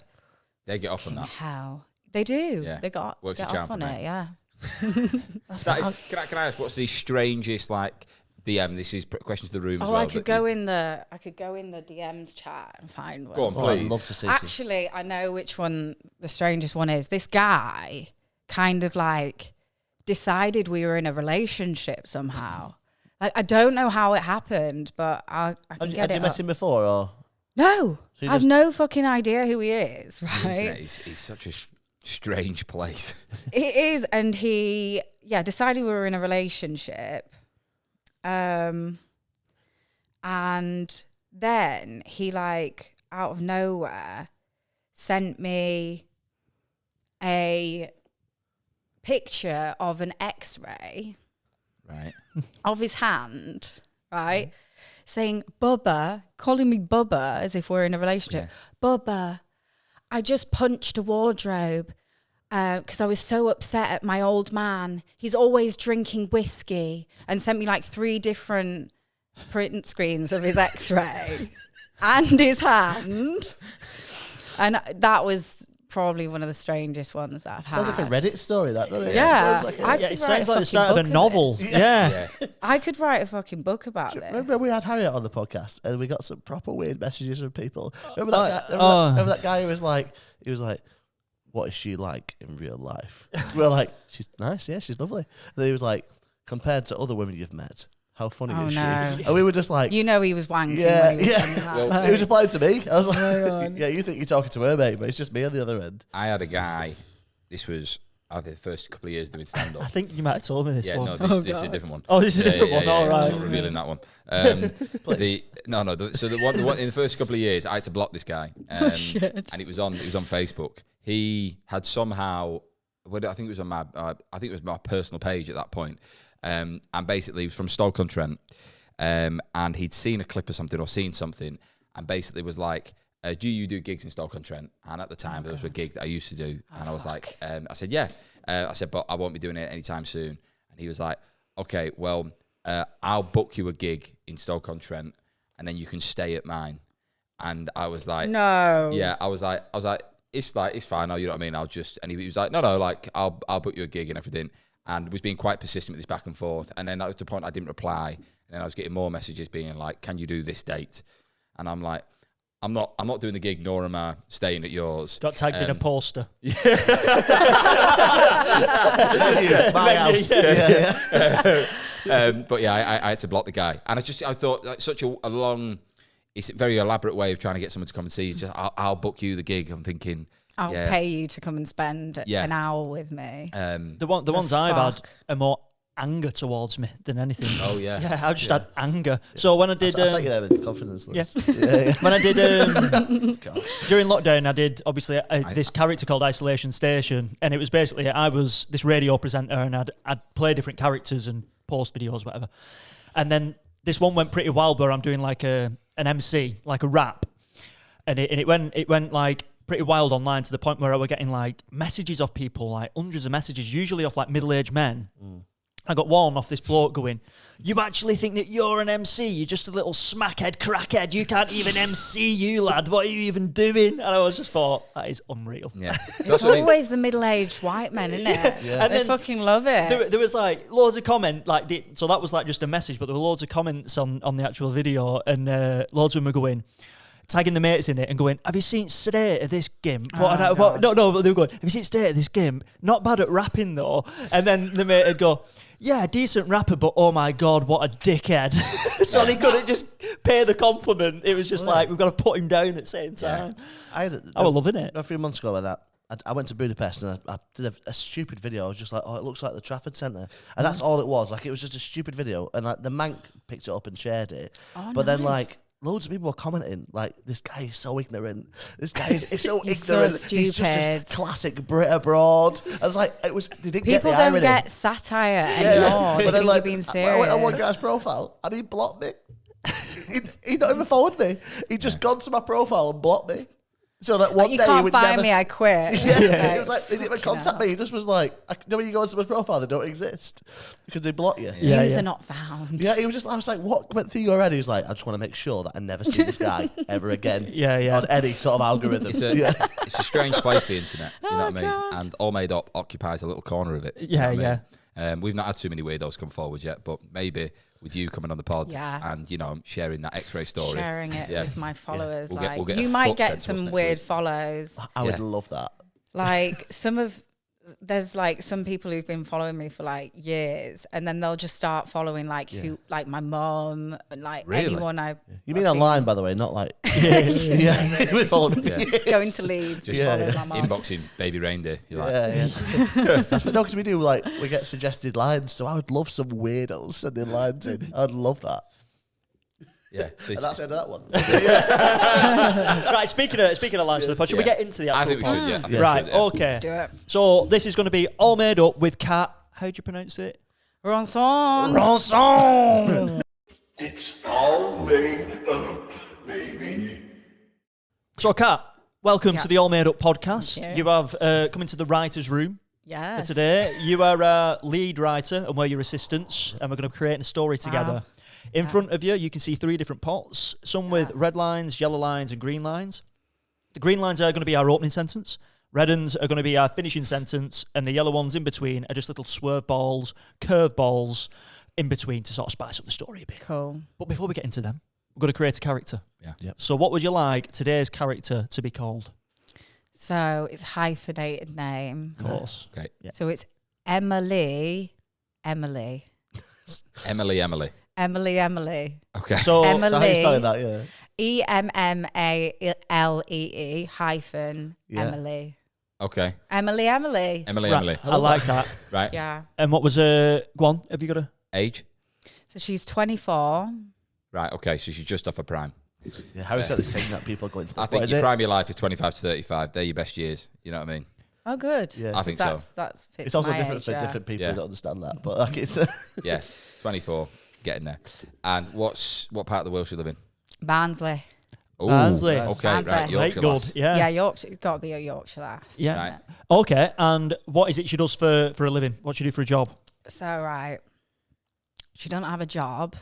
They get off on that. "Hell, they do. Yeah. They got Works get a charm off for on me. it. Yeah." Can I ask, what's the strangest like DM? This is question to the room as Oh, well. I could go in the DMs chat and find one. Go on, Oh, I'd please. love to see some. Actually, I know which one the strangest one is. This guy kind of like decided we were in a relationship somehow. Like, I don't know how it happened, but I can get Had it you met up. him before, or No, So you I've just- no fucking idea who he is, The right? internet is such a strange place. It is, and he, decided we were in a relationship. And then he, like, out of nowhere, sent me a picture of an X-ray Right. of his hand, right? Saying, "Bubba," calling me Bubba as if we're in a relationship. "Bubba, I just punched a wardrobe because I was so upset at my old man. He's always drinking whiskey," and sent me like 3 different print screens of his X-ray and his hand. And that was probably one of the strangest ones that I've had. sounds like a Reddit story, that doesn't it? Yeah, Sounds like I a, could Yeah, it write sounds a like the fucking start of a book novel. this. Yeah. I could write a fucking book about this. Remember we had Harriet on the podcast and we got some proper weird messages from people. Remember that, Oh. guy who was like, "What is she like in real life?" We were like, "She's nice, yeah, she's lovely." And then he was like, "Compared to other women you've met, how funny Oh, is she?" no. And we were just like, You know he was wanking yeah, when he was yeah. sending that. Well, He was replying to me. I was like, God. "Yeah, you think you're talking to her, mate, but it's just me on the other end." I had a guy. This was I think the first couple of years doing stand I up. think you might have told me this Yeah, one. no, this is a different one. Oh, this is a different one. All right. I'm not revealing that one. So the one in the first couple of years, I had to block this guy, and it was on Facebook. He had somehow, I think it was on my personal page at that point, and basically he was from Stoke-on-Trent, and he'd seen a clip of something or seen something, and basically was like, "Do you do gigs in Stoke-on-Trent?" And at the time, there was a gig that I used to do, and I was like, I said, "Yeah." I said, "But I won't be doing it anytime soon." And he was like, "Okay, well, I'll book you a gig in Stoke-on-Trent, and then you can stay at mine." And I was like, No. yeah, I was like, it's fine. You know what I mean? And he was like, no, like I'll book you a gig and everything. And was being quite persistent with this back and forth. And then at the point I didn't reply. And then I was getting more messages being like, can you do this date? And I'm like, I'm not doing the gig, nor am I staying at yours. Got tagged in a poster. My house. But yeah, I had to block the guy. And I thought like such a long, it's a very elaborate way of trying to get someone to come and see you. Just, I'll book you the gig. I'm thinking, I'll pay you to come and spend an hour with me. The ones I've had are more anger towards me than anything. Oh yeah. Yeah, I just had anger. So when I did, That's like you're having confidence. yeah. Yeah. When I did during lockdown, I did obviously this character called Isolation Station, and it was basically I was this radio presenter, and I'd play different characters and post videos, whatever. And then this one went pretty wild, where I'm doing like an MC, like a rap, and it went like pretty wild online to the point where I were getting like messages off people, like hundreds of messages, usually off like middle-aged men. I got one off this bloke going, you actually think that you're an MC? You're just a little smackhead, crackhead. You can't even MC, you lad. What are you even doing? And I was just thought, that is unreal. Yeah. It's always the middle-aged white men, isn't it? Yeah. And They then fucking love it. there was like loads of comments, so that was like just a message, but there were loads of comments on the actual video, and loads of them were going, tagging the mates in it and going, have you seen State of this gimp? No, but they were going, have you seen State of this gimp? Not bad at rapping though. And then the mate would go, yeah, decent rapper, but oh my God, what a dickhead. So they couldn't just pay the compliment. It was just like, we've got to put him down at the same time. I was loving it. A few months ago with that, I went to Budapest and I did a stupid video. I was just like, oh, it looks like the Trafford Centre. And that's all it was. Like, it was just a stupid video. And like the Mank picked it up and shared it. Oh, but then nice. like, loads of people were commenting, like, this guy is so ignorant. This guy is so He's so ignorant. He's just stupid. this classic Brit abroad. I was like, they didn't get the People don't irony. get satire anymore. They But then, think like, you're being I went on one serious. guy's profile and he blocked me. he not even followed me. He just gone to my profile and blocked me. So that one You day he can't would find never me, I quit. Yeah, he was like, they didn't even contact me. He just was like, when you go into my profile, they don't exist because they block you. Yeah, User yeah. not found. Yeah, he was just. I was like, what went through your head? He was like, I just want to make sure that I never see this guy ever again. Yeah. On any sort of algorithm. It's a strange place, the internet. You know what I mean? God. And AllMadeUp occupies a little corner of it. Yeah, you know what I mean? We've not had too many weirdos come forward yet, but maybe with you coming on the pod and sharing that X-ray story, Sharing it with my followers. We'll get a you might foot get sent to us some next weird week. follows. I would love that. Like there's like some people who've been following me for like years, and then they'll just start following like my mum and like Really? anyone I You mean online, by the way, not like yeah. We follow me. Yeah. going to Leeds. Just following my mum. inboxing baby reindeer. You're like, Yeah. That's what because we do we get suggested lines, so I would love some weirdos sending lines in. I'd love that. yeah. And that's the end of that one. Right, speaking of lines to the pod, should we get into the actual I think we pod? should. Yeah. I think we Right, should, yeah. okay. Let's do it. So this is going to be all made up with Kat. How do you pronounce it? Ronson. Ronson. It's all made up, baby. So Kat, welcome Yeah. to the All Made Up podcast. Thank You you. have come into the writer's room for Yes. today. You are a lead writer and we're your assistants, and we're going to create a story together. In front of you, you can see 3 different pots, some with red lines, yellow lines, and green lines. The green lines are going to be our opening sentence. Red ones are going to be our finishing sentence, and the yellow ones in between are just little swerve balls, curve balls in between to sort of spice up the story a bit. Cool. But before we get into them, we're going to create a character. Yeah. Yep. So what would you like today's character to be called? So it's hyphenated name. Of course. Okay. Yeah. So it's Emily. Emily. Okay. So So how you Emily. spelling that? Yeah. EMMALEE hyphen Yeah. Emily. Okay. Emily. Emily. right, Emily. I like that. Right. Yeah. And what was go on? Have you got a? Age. So she's 24. Right. Okay. So she's just off her prime. Yeah, Harry's got this thing that people are going to. I think your prime of your life is 25 to 35. They're your best years. You know what I mean? Oh, good. Yeah. I think that's, so. That's fits It's also my different age, for yeah. different people Yeah. who don't understand that, but like it's. Yeah. 24. Getting there. And what part of the world she live in? Barnsley. Ooh, Barnsley. Okay. Barnsley. Right. Right, Yorkshire good. lass. Yeah. Yeah, Yorkshire. It's got to be a Yorkshire lass. Yeah. Right. Okay. And what is it she does for a living? What she do for a job? So, right. She don't have a job.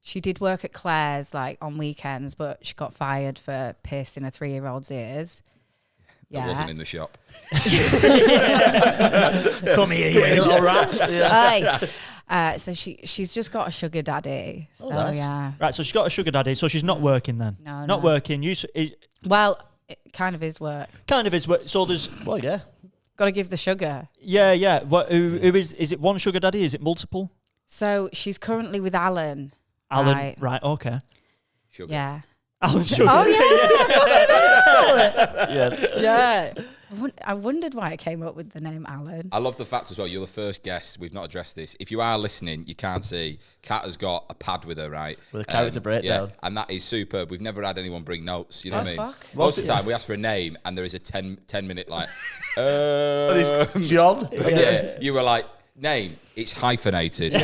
She did work at Claire's like on weekends, but she got fired for piercing a 3-year-old's ears. That wasn't in the shop. Come here, You you. little rat. Yeah. Aye. So she's just got a sugar daddy. So nice. yeah. Right, so she's got a sugar daddy, so she's not working then. No, Not no. working. Well, it kind of is work. Kind of is. So there's. Well, yeah. Got to give the sugar. Yeah. What? Who is? Is it one sugar daddy? Is it multiple? So she's currently with Alan. Alan. Right. Okay. Sugar. Yeah. Alan Sugar. Oh yeah. Yeah. Yeah. I wondered why it came up with the name Alan. I love the fact as well, you're the first guest. We've not addressed this. If you are listening, you can't see. Kat has got a pad with her, right? With a character breakdown. Yeah, and that is superb. We've never had anyone bring notes. You know Oh, what I mean? fuck. Most of the time, we ask for a name, and there is a 10-minute, like, John. yeah. You were like, name, it's hyphenated.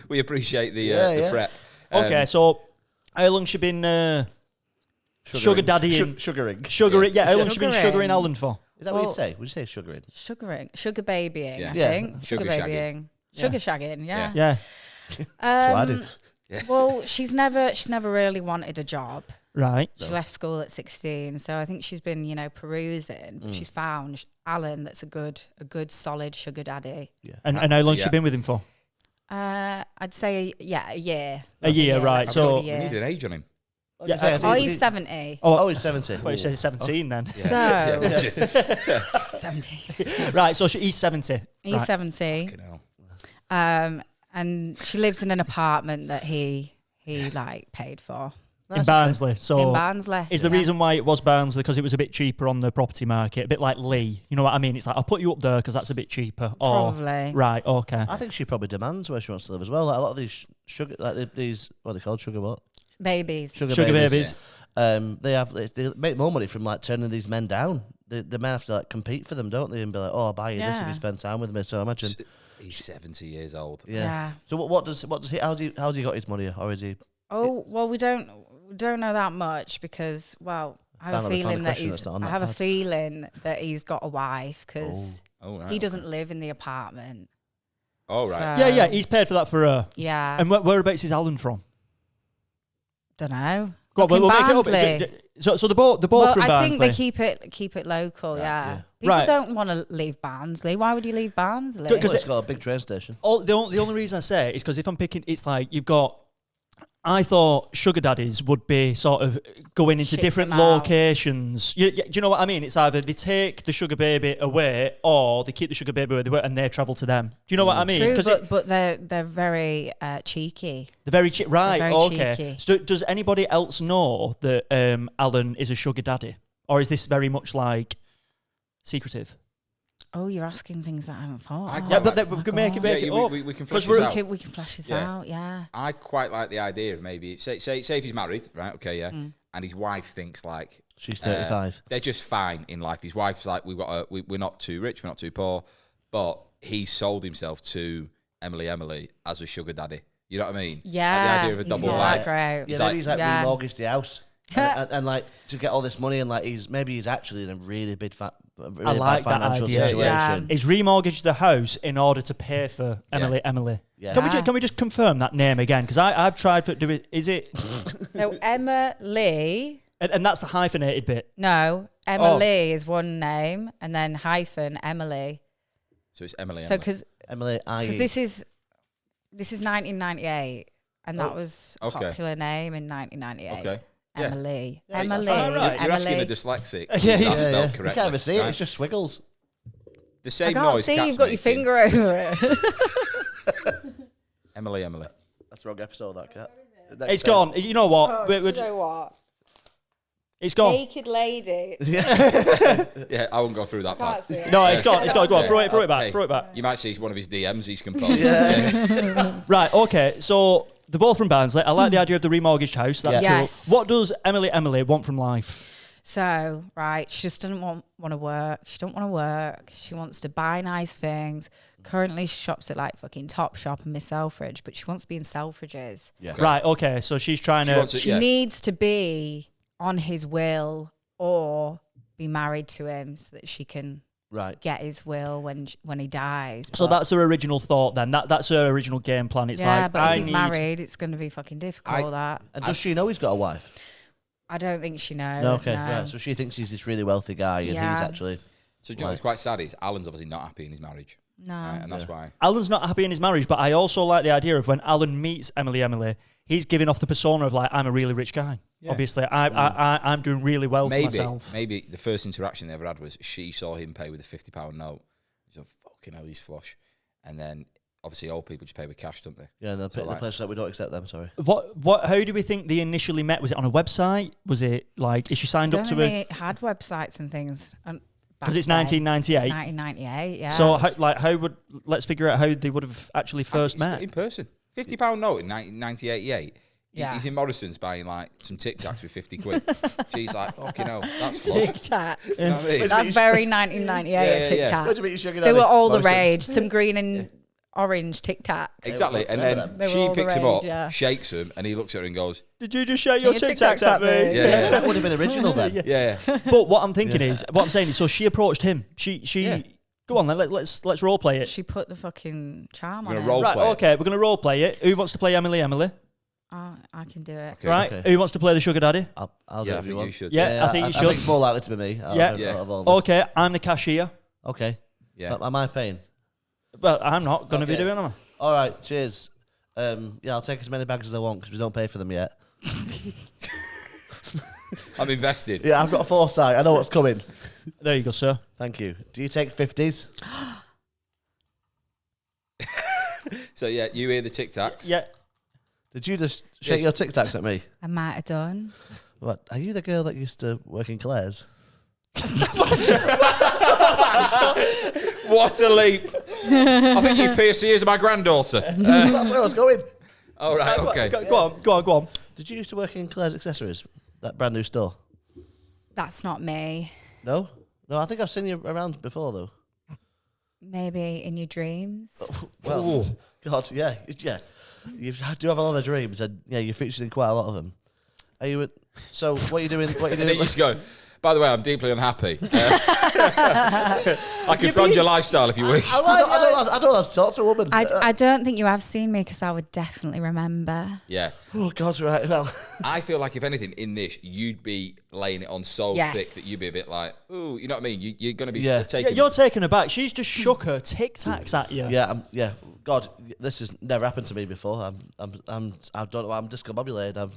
we appreciate the prep. Okay, so how long she been sugar daddy in Sugaring. sugaring? Yeah, how long she been Sugaring. sugaring Alan for? Is that what you'd say? Would you say sugaring? Sugar babying, Yeah. I Yeah. think. Sugar Babying. Sugar shagging, yeah. Yeah. That's what I do. Well, she's never really wanted a job. Right. She left school at 16, so I think she's been, perusing. She's found Alan that's a good solid sugar daddy. And how long she Yeah. been with him for? I'd say a year. A year, right? like So- a We year. need an age on him. Yeah, Oh, he's 70. Oh, he's 70. Well, you say 17 then. So 70. Right. So he's 70. He's Right. 70. Fucking hell. And she lives in an apartment that he like paid for In Barnsley. So in Barnsley. is the reason why it was Barnsley because it was a bit cheaper on the property market, a bit like Lee. You know what I mean? It's like I'll put you up there because that's a bit cheaper. Probably. Right. Okay. I think she probably demands where she wants to live as well. Like a lot of these sugar, like these, what are they called? Sugar what? babies. Sugar babies. They make more money from like turning these men down. The men have to like compete for them, don't they? And be like, oh, I'll buy you this if Yeah. you spend time with me. So imagine, He's 70 years old. Yeah. So what does he? How's he got his money, or is he? Oh well, we don't know that much because I have a feeling that feeling that he's got a wife because Oh, right. he doesn't live in the apartment. Oh, right. So, Yeah. He's paid for that for her. Yeah. And whereabouts is Alan from? Don't know. Go on, Look in we'll make it Barnsley. up. So they're both Well, from I Barnsley. think they keep it local. Yeah. People Right. don't want to leave Barnsley. Why would you leave Barnsley? Because it's got a big train station. The only reason I say it is because if I'm picking, it's like you've got. I thought sugar daddies would be sort of going into Ship different them out. locations. Do you know what I mean? It's either they take the sugar baby away or they keep the sugar baby where they were and they travel to them. Do you know what I mean? True, 'Cause but they're very cheeky. they're very right. very Okay. cheeky. So does anybody else know that Alan is a sugar daddy, or is this very much like secretive? Oh, you're asking things that I haven't thought. I of. quite but like- we can make it Yeah, up. we can 'Cause flesh we're- this out. We can flesh this Yeah. out. Yeah. I quite like the idea of maybe say if he's married, right? Okay, yeah, and his wife thinks like She's 35. they're just fine in life. His wife's like we're not too rich, we're not too poor, but he sold himself to Emily as a sugar daddy. You know what I mean? Yeah. Like the idea of a he's double not life. great. Yeah, He's maybe like- he's like Yeah. remortgaged the house, and like to get all this money, and like he's actually in a really big really like bad that financial idea. situation. He's remortgaged the house in order to pay for Emily. Yeah. Can we just confirm that name again? Because I've tried to do it. Is it? So Emma Lee. And that's the hyphenated bit. No, Emma Lee is one name, and then hyphen Emily. So it's Emily. So because Emily, this is 1998, and that was a Okay. popular name in 1998. Okay. Yeah. Emily. Yeah, Emily. that's right. You're asking a Emily. dyslexic. Yeah, Is yeah, that spelled You correctly? can't even see it. right? It's just squiggles. The I same can't noise. see Kat's you've got your making. finger over it. That's Emily. the wrong episode. That cat. It's gone. You know what? You know what? It's gone. Naked lady. Yeah, I won't go through that part. Can't see it. No, it's gone. It's gone. Go on. Yeah. Throw it back. Hey, Throw it back. You might see one of his DMs he's composed. Right. Okay. So they're both from Barnsley. I like the idea of the remortgaged house. That's Yeah. cool. Yes. What does Emily want from life? So, right, she just doesn't want to work. She don't want to work. She wants to buy nice things. Currently, she shops at like fucking Topshop and Miss Selfridge, but she wants to be in Selfridges. Yeah. Right. Okay. So she's trying She to. wants it, She yeah. needs to be on his will or be married to him so that she can get his will when he dies. So that's her original thought then. That's her original game plan. It's yeah, like, but I if he's need... married, it's going to be fucking difficult. And does she know he's got a wife? I don't think she knows. No, okay, no. right. So she thinks he's this really wealthy guy, and he's actually. So John, it's quite sad. Is Alan's obviously not happy in his marriage. No. Right, and that's why. Alan's not happy in his marriage, but I also like the idea of when Alan meets Emily, he's giving off the persona of like, I'm a really rich guy. Yeah. Obviously, I'm doing really well for myself. Maybe the first interaction they ever had was she saw him pay with a £50 note. She's like, fucking hell, he's flush. And then obviously old people just pay with cash, don't they? Yeah, and the place that we don't accept them. Sorry. How do we think they initially met? Was it on a website? Was it like, is she signed up to it? Had websites and things. Because it's 1998. It's 1998, yeah. So, let's figure out how they would have actually first met. In person. £50 note in 1988. Yeah. He's in Morrison's buying like some Tic Tacs with 50 quid. She's like, fucking hell, that's flush. Tic Tacs. You know what I mean? That's very 1998 Tic Tacs. What do you mean, Sugar They were Daddy? all the Morrison's. rage. Some green and orange Tic Tacs. Exactly. And then They were she all the picks him rage, up, yeah. shakes him, and he looks at her and goes, Did you just share your Tic Tacs at me? Yeah. That would have been original then. yeah. But what I'm thinking is, what I'm saying is, so she approached him. She go on, let's role play it. She put the fucking charm We're on gonna it. role Right, play it. okay, we're gonna role play it. Who wants to play Emily? Oh, I can do it. Okay. Right. Okay. Who wants to play the sugar daddy? I'll do Yeah, it I if you think want. you should. Yeah, I think you I should. think it's more likely to be me. Yeah. Out of all of us. Okay, I'm the cashier. Okay. Yeah. So am I paying? Well, I'm not going to be Okay. doing them. All right. Cheers. I'll take as many bags as I want because we don't pay for them yet. I'm invested. Yeah, I've got a foresight. I know what's coming. There you go, sir. Thank you. Do you take 50s? So yeah, you hear the Tic Tacs. Yeah. Did you just shake your Tic Tacs at me? I might have done. What? Are you the girl that used to work in Claire's? What a leap. I think you pierced the ears of my granddaughter. That's where I was going. All right, okay. Go on. Did you used to work in Claire's Accessories? That brand new store? That's not me. No? No, I think I've seen you around before, though. Maybe in your dreams. Well, God, yeah. You do have a lot of dreams, and yeah, you're featured in quite a lot of them. Are you? So, what are you doing? What are you And then doing? you just go, by the way, I'm deeply unhappy. I can fund your lifestyle if you wish. I don't have to talk to a woman. I don't think you have seen me because I would definitely remember. Yeah. Oh God, right. Well, I feel like if anything in this, you'd be laying it on so Yes. thick that you'd be a bit like, ooh, you know what I mean? You're going to be Yeah. Yeah, taking... you're taken aback. She's just shook her Tic Tacs at you. yeah, yeah. God, this has never happened to me before. I don't know. I'm discombobulated.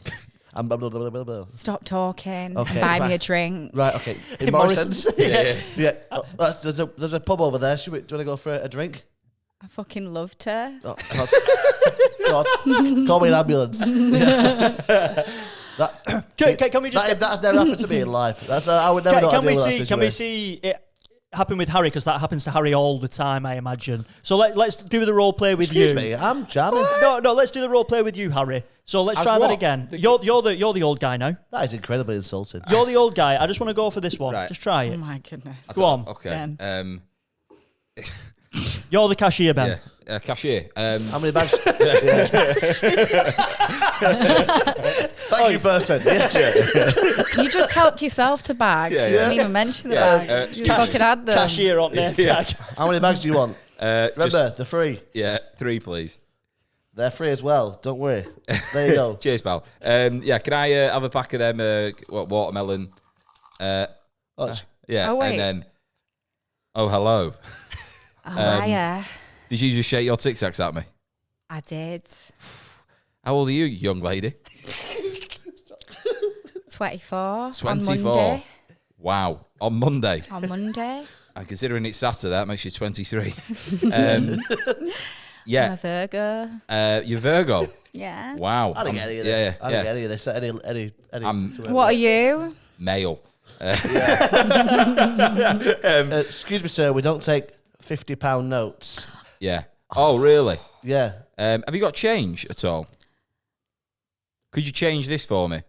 I'm blah, blah, blah, blah, blah. Stop talking. Okay, Buy me right. a drink. Right. Okay. In Morrison's. Morrison's. Yeah. There's a pub over there. Do you want to go for a drink? I fucking loved her. Oh, God. Call me an ambulance. Can we just That has never happened to me in life. That's I would never know how to deal with that situation. Can we see it happen with Harry? Because that happens to Harry all the time, I imagine. So let's do the role play with Excuse you. me, I'm charming. No, let's do the role play with you, Harry. So let's As try that what? again. You're the old guy now. That is incredibly insulting. You're the old guy. I just want to go for this one. Right. Just try Oh it. my goodness. Go on. Okay. Ben. You're the cashier, Ben. Yeah. Cashier. How many bags? Thank you, person. Yeah. You just helped yourself to bags. Yeah, You yeah. didn't even mention the Yeah, bags. You fucking had them. Cashier on there tag. How many bags do you want? Remember, they're free. Yeah, 3, please. They're free as well. Don't worry. There you go. Cheers, pal. Yeah, can I have a pack of them, watermelon? Oh, it's- Yeah, Oh, wait. and then... Oh, hello. Oh, yeah. Did you just shake your Tic Tacs at me? I did. How old are you, young lady? 24. 24. On Monday. Wow. On Monday. On Monday. And considering it's Saturday, that makes you 23. I'm Yeah. a Virgo. You're Virgo. Yeah. Wow. I didn't get any of this. I didn't get any of this. Any What are you? Male. excuse me, sir. We don't take £50 notes. Yeah. Oh, really? Yeah. Have you got change at all? Could you change this for me?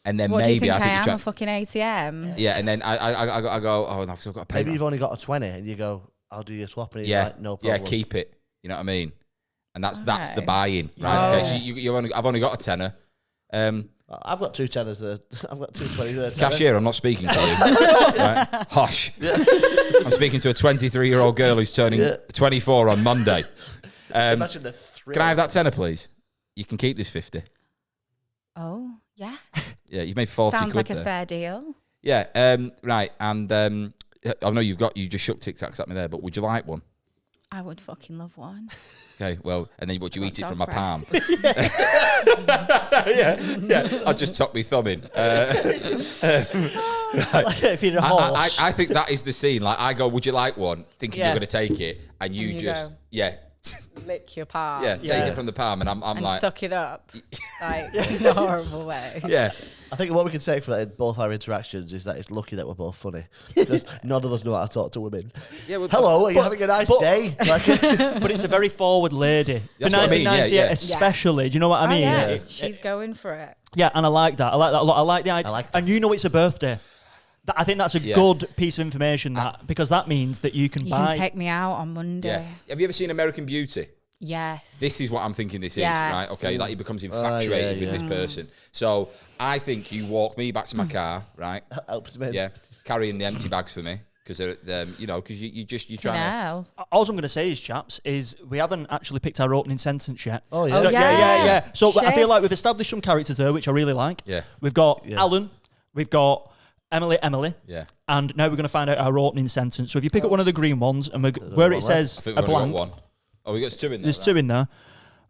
And then What do you maybe think I could am? A fucking ATM? Yeah, and then I go, oh, I've still got to pay. Maybe that. you've only got a 20 and you go, I'll do your swap. And he's Yeah, like, no problem. yeah, keep it. You know what I mean? And that's the Okay. buy-in, right? Oh. Okay, so I've only got a tenner. I've got 2 tenors there. I've got 2 20s there. Cashier, I'm not speaking to you. Right? Hush. I'm speaking to a 23-year-old girl who's turning 24 on Monday. Imagine the thrill. Can I have that tenner, please? You can keep this 50. Oh, yeah. Yeah, you've made 40 Sounds quid like there. a fair deal. Yeah, right. And I know you just shook Tic Tacs at me there, but would you like one? I would fucking love one. Okay, well, and then would you eat it dog from my breath. palm? yeah. I'll just tuck my thumb in. Like if you're a horse. I think that is the scene. Like, I go, would you like one? Thinking you're going to take it, and you you just, go. Lick your palm. take it from the palm, and I'm And like, suck it up. Like, in a horrible way. yeah. I think what we can take from that in both our interactions is that it's lucky that we're both funny. Because none of us know how to talk to women. Yeah, well, Hello, are you having a nice day? Like, But it's a very forward lady. That's For what I mean, 1998 yeah. especially. Do you know what I Oh, mean? yeah. She's going for it. Yeah, and I like that. I like that a lot. I like the idea. I like that. And you know it's a birthday. I think that's a good piece of information because that means that you can You buy. can take me out on Monday. Yeah. Have you ever seen American Beauty? Yes. This is what I'm thinking this is, Yes. right? Okay, like he becomes infatuated with this person. So I think you walk me back to my car, right? helps me. Yeah, carrying the empty bags for me because because you're trying to. No. All I'm going to say is, chaps, is we haven't actually picked our opening sentence yet. Oh, yeah. Oh, yeah. So I feel Shit. like we've established some characters there, which I really like. Yeah. We've got Alan. We've got Emily. Yeah. And now we're going to find out our opening sentence. So if you pick up one of the green ones, and where it says I think a we've only blank, got one. Oh, we got 2 in there. there's 2 in there.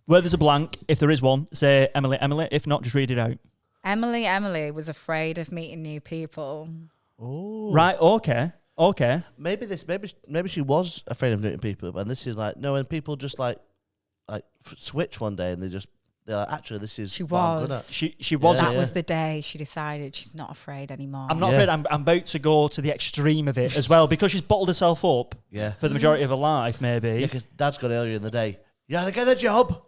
Where there's a blank, if there is one, say Emily. If not, just read it out. Emily was afraid of meeting new people. Oh. Right, okay. Maybe she was afraid of meeting people, and this is like no, and people just like switch one day, and they're like, actually, this is She what I'm good was. at. She was. That was the day she decided she's not afraid anymore. I'm not afraid. I'm about to go to the extreme of it as well because she's bottled herself up Yeah. for the majority of her life, maybe. Yeah, because Dad's gone earlier in the day. You either get a job,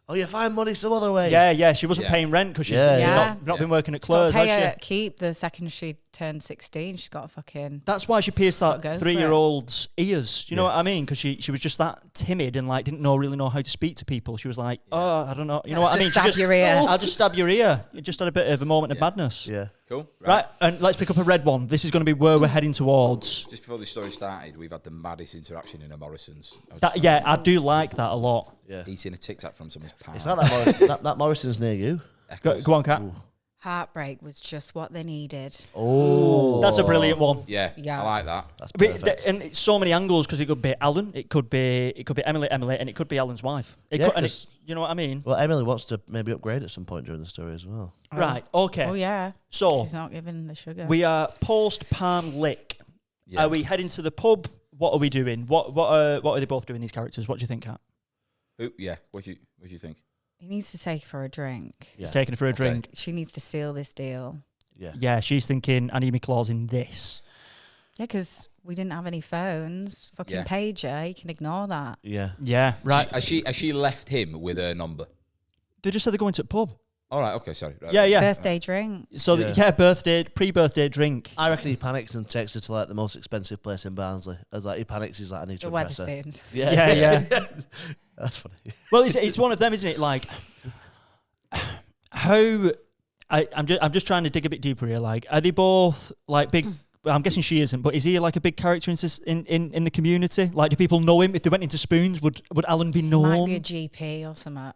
or you find money some other way. Yeah. She wasn't Yeah. paying rent because she's Yeah. not been working at Got Claire's, to pay has her she? keep the second she turned 16. She's got a fucking. That's why she pierced that Gotta go for 3-year-old's ears. Do you know what I mean? Because she was just that timid and like didn't really know how to speak to people. She was like, oh, I don't know. You know what I mean? Just She stab your ear. I'll just stab your ear. You just had a bit of a moment of madness. Yeah. Cool. Right, and let's pick up a red one. This is going to be where we're heading towards. Just before this story started, we've had the maddest interaction in a Morrison's. I do like that a lot. Yeah. Eating a Tic Tac from someone's palm. It's not that Morrison's near you. Go on, Kat. Heartbreak was just what they needed. Oh. That's a brilliant one. Yeah, Yeah. I like that. That's But perfect. and it's so many angles because it could be Alan, it could be Emily, and it could be Alan's wife. It Yeah, could, and 'cause- you know what I mean? Well, Emily wants to maybe upgrade at some point during the story as well. Right. Okay. Oh, yeah. So She's not giving the sugar. we are post Palm Lick. Yeah. Are we heading to the pub? What are we doing? What are they both doing? These characters. What do you think, Kat? Yeah. What do you think? He needs to take her for a drink. Yeah. He's taking her for a drink. She needs to seal this deal. Yeah. Yeah, she's thinking I need my claws in this. Yeah, because we didn't have any phones. Fucking Yeah. pager. You can ignore that. Yeah. Yeah. Right. Has she left him with her number? They just said they're going to the pub. All right. Okay. Sorry. Right, Yeah. Birthday drink. So pre-birthday drink. I reckon he panics and takes her to like the most expensive place in Barnsley. As like he panics, he's like, I need to The impress her. Weatherspoons. Yeah. That's funny. Well, it's one of them, isn't it? Like, how I'm just trying to dig a bit deeper here. Like, are they both like big? Well, I'm guessing she isn't, but is he like a big character in the community? Like, do people know him? If they went into Spoons, would Alan be known? Might be a GP or something.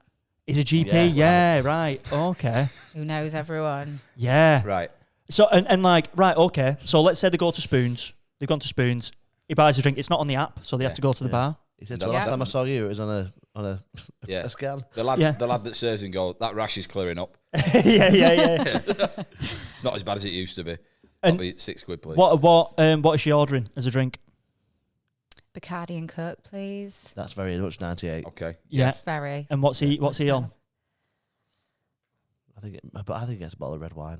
He's a GP. Yeah. Yeah, right. Okay. Who knows everyone? Yeah. Right. So and like right. Okay. So let's say they go to Spoons. They've gone to Spoons. He buys a drink. It's not on the app, so they have to go to the bar. He said, The last last- time I saw you, it was on a Yeah. a scan. The lad, Yeah. the lad that serves and go, that rash is clearing up. yeah. It's not as bad as it used to be. And That'll be £6, please. What is she ordering as a drink? Bacardi and Coke, please. That's very much 98. Okay. Yeah. It's very. And what's he on? I think he gets a bottle of red wine.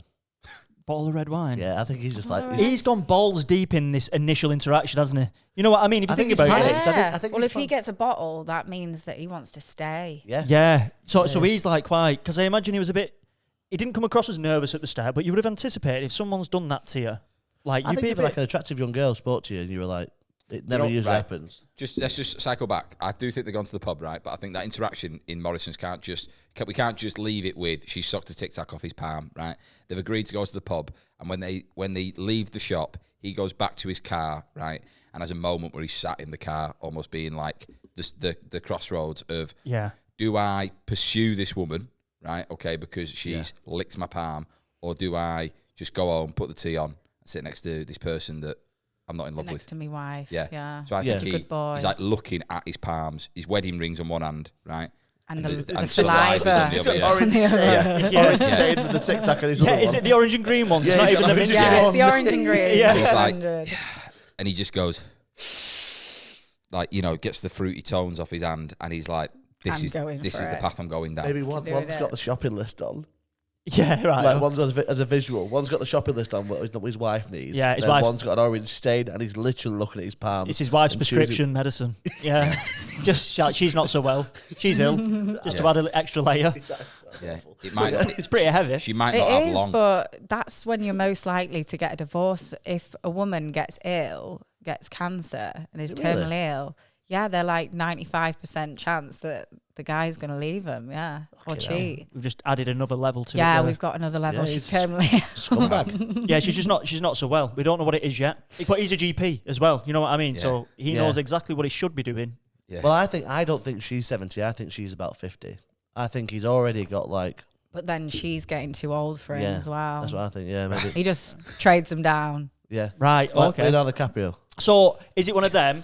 Bottle of red wine. Yeah, I think he's just like. Alright. He's gone balls deep in this initial interaction, hasn't he? You know what I mean? If you I think think he's about panicked. it. I think well, he's if he fine. gets a bottle, that means that he wants to stay. Yeah. Yeah. So he's like quite, because I imagine he was a bit, he didn't come across as nervous at the start, but you would have anticipated if someone's done that to you. Like, I you'd think be a if bit, like an attractive young girl spoke to you and you were like, It never usually happens. Let's just cycle back. I do think they've gone to the pub, right? But I think that interaction in Morrison's we can't just leave it with she sucked a Tic Tac off his palm, right? They've agreed to go to the pub, and when they leave the shop, he goes back to his car, right? And has a moment where he's sat in the car, almost being like the crossroads of, do I pursue this woman, right? Okay, because she's licked my palm, or do I just go home, put the tea on, and sit next to this person that I'm not in love with? Next to my wife. Yeah. So I think good boy. he's like looking at his palms, his wedding rings on one hand, right? And the and saliva. He's got orange stain. Orange stain with the Tic Tac on his other is one. it the orange and green ones? Yeah, It's not he's even got the orange minty and Yeah, ones. it's the orange and green. Yeah. He's like, 100. and he just goes, like, gets the fruity tones off his hand, and he's like, this I'm is going the for it. path I'm going down. Maybe one's it. got the shopping list on. Yeah, right. Like one's got as a visual. One's got the shopping list on what his wife needs. Yeah, his then wife- one's got an orange stain, and he's literally looking at his palm. It's his wife's and choosing- prescription medicine. Yeah. Just like, she's not so well. She's ill. Just to add an extra layer. Yeah, it might. It's pretty heavy. She might not It have is, long. but that's when you're most likely to get a divorce. If a woman gets cancer, and is Is it really? terminally ill, they're like 95% chance that the guy's going to leave them, or cheat. We've just added another level to it. Yeah, there. we've got another level. Yeah, She's she's- terminally Scumbag. Yeah, she's not so well. We don't know what it is yet. But he's a GP as well. You know what I mean? Yeah. So he Yeah. knows exactly what he should be doing. Yeah. Well, I don't think she's 70. I think she's about 50. I think he's already got like. But then she's getting too old for him as well. That's what I think. Yeah, maybe. He just trades them down. Yeah. Right, Like okay. Leonardo DiCaprio. So is it one of them?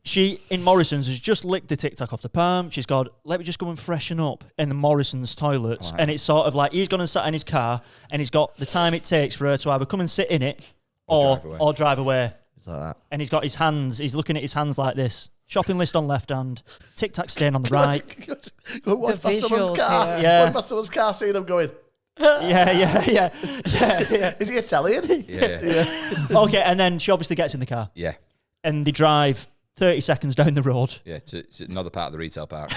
She, in Morrison's, has just licked the Tic Tac off the palm. She's gone, let me just go and freshen up in the Morrison's toilets. Right. And it's sort of like he's gone and sat in his car, and he's got the time it takes for her to either come and sit in it or drive away. It's like that. And he's got his hands, he's looking at his hands like this. Shopping list on left hand, Tic Tac stain on the right. Go walk past someone's visuals car. here. Yeah. Walk past someone's car, seeing him going. Yeah. Is he Italian? Yeah. Okay, and then she obviously gets in the car, Yeah. and they drive 30 seconds down the road. Yeah, to another part of the retail park.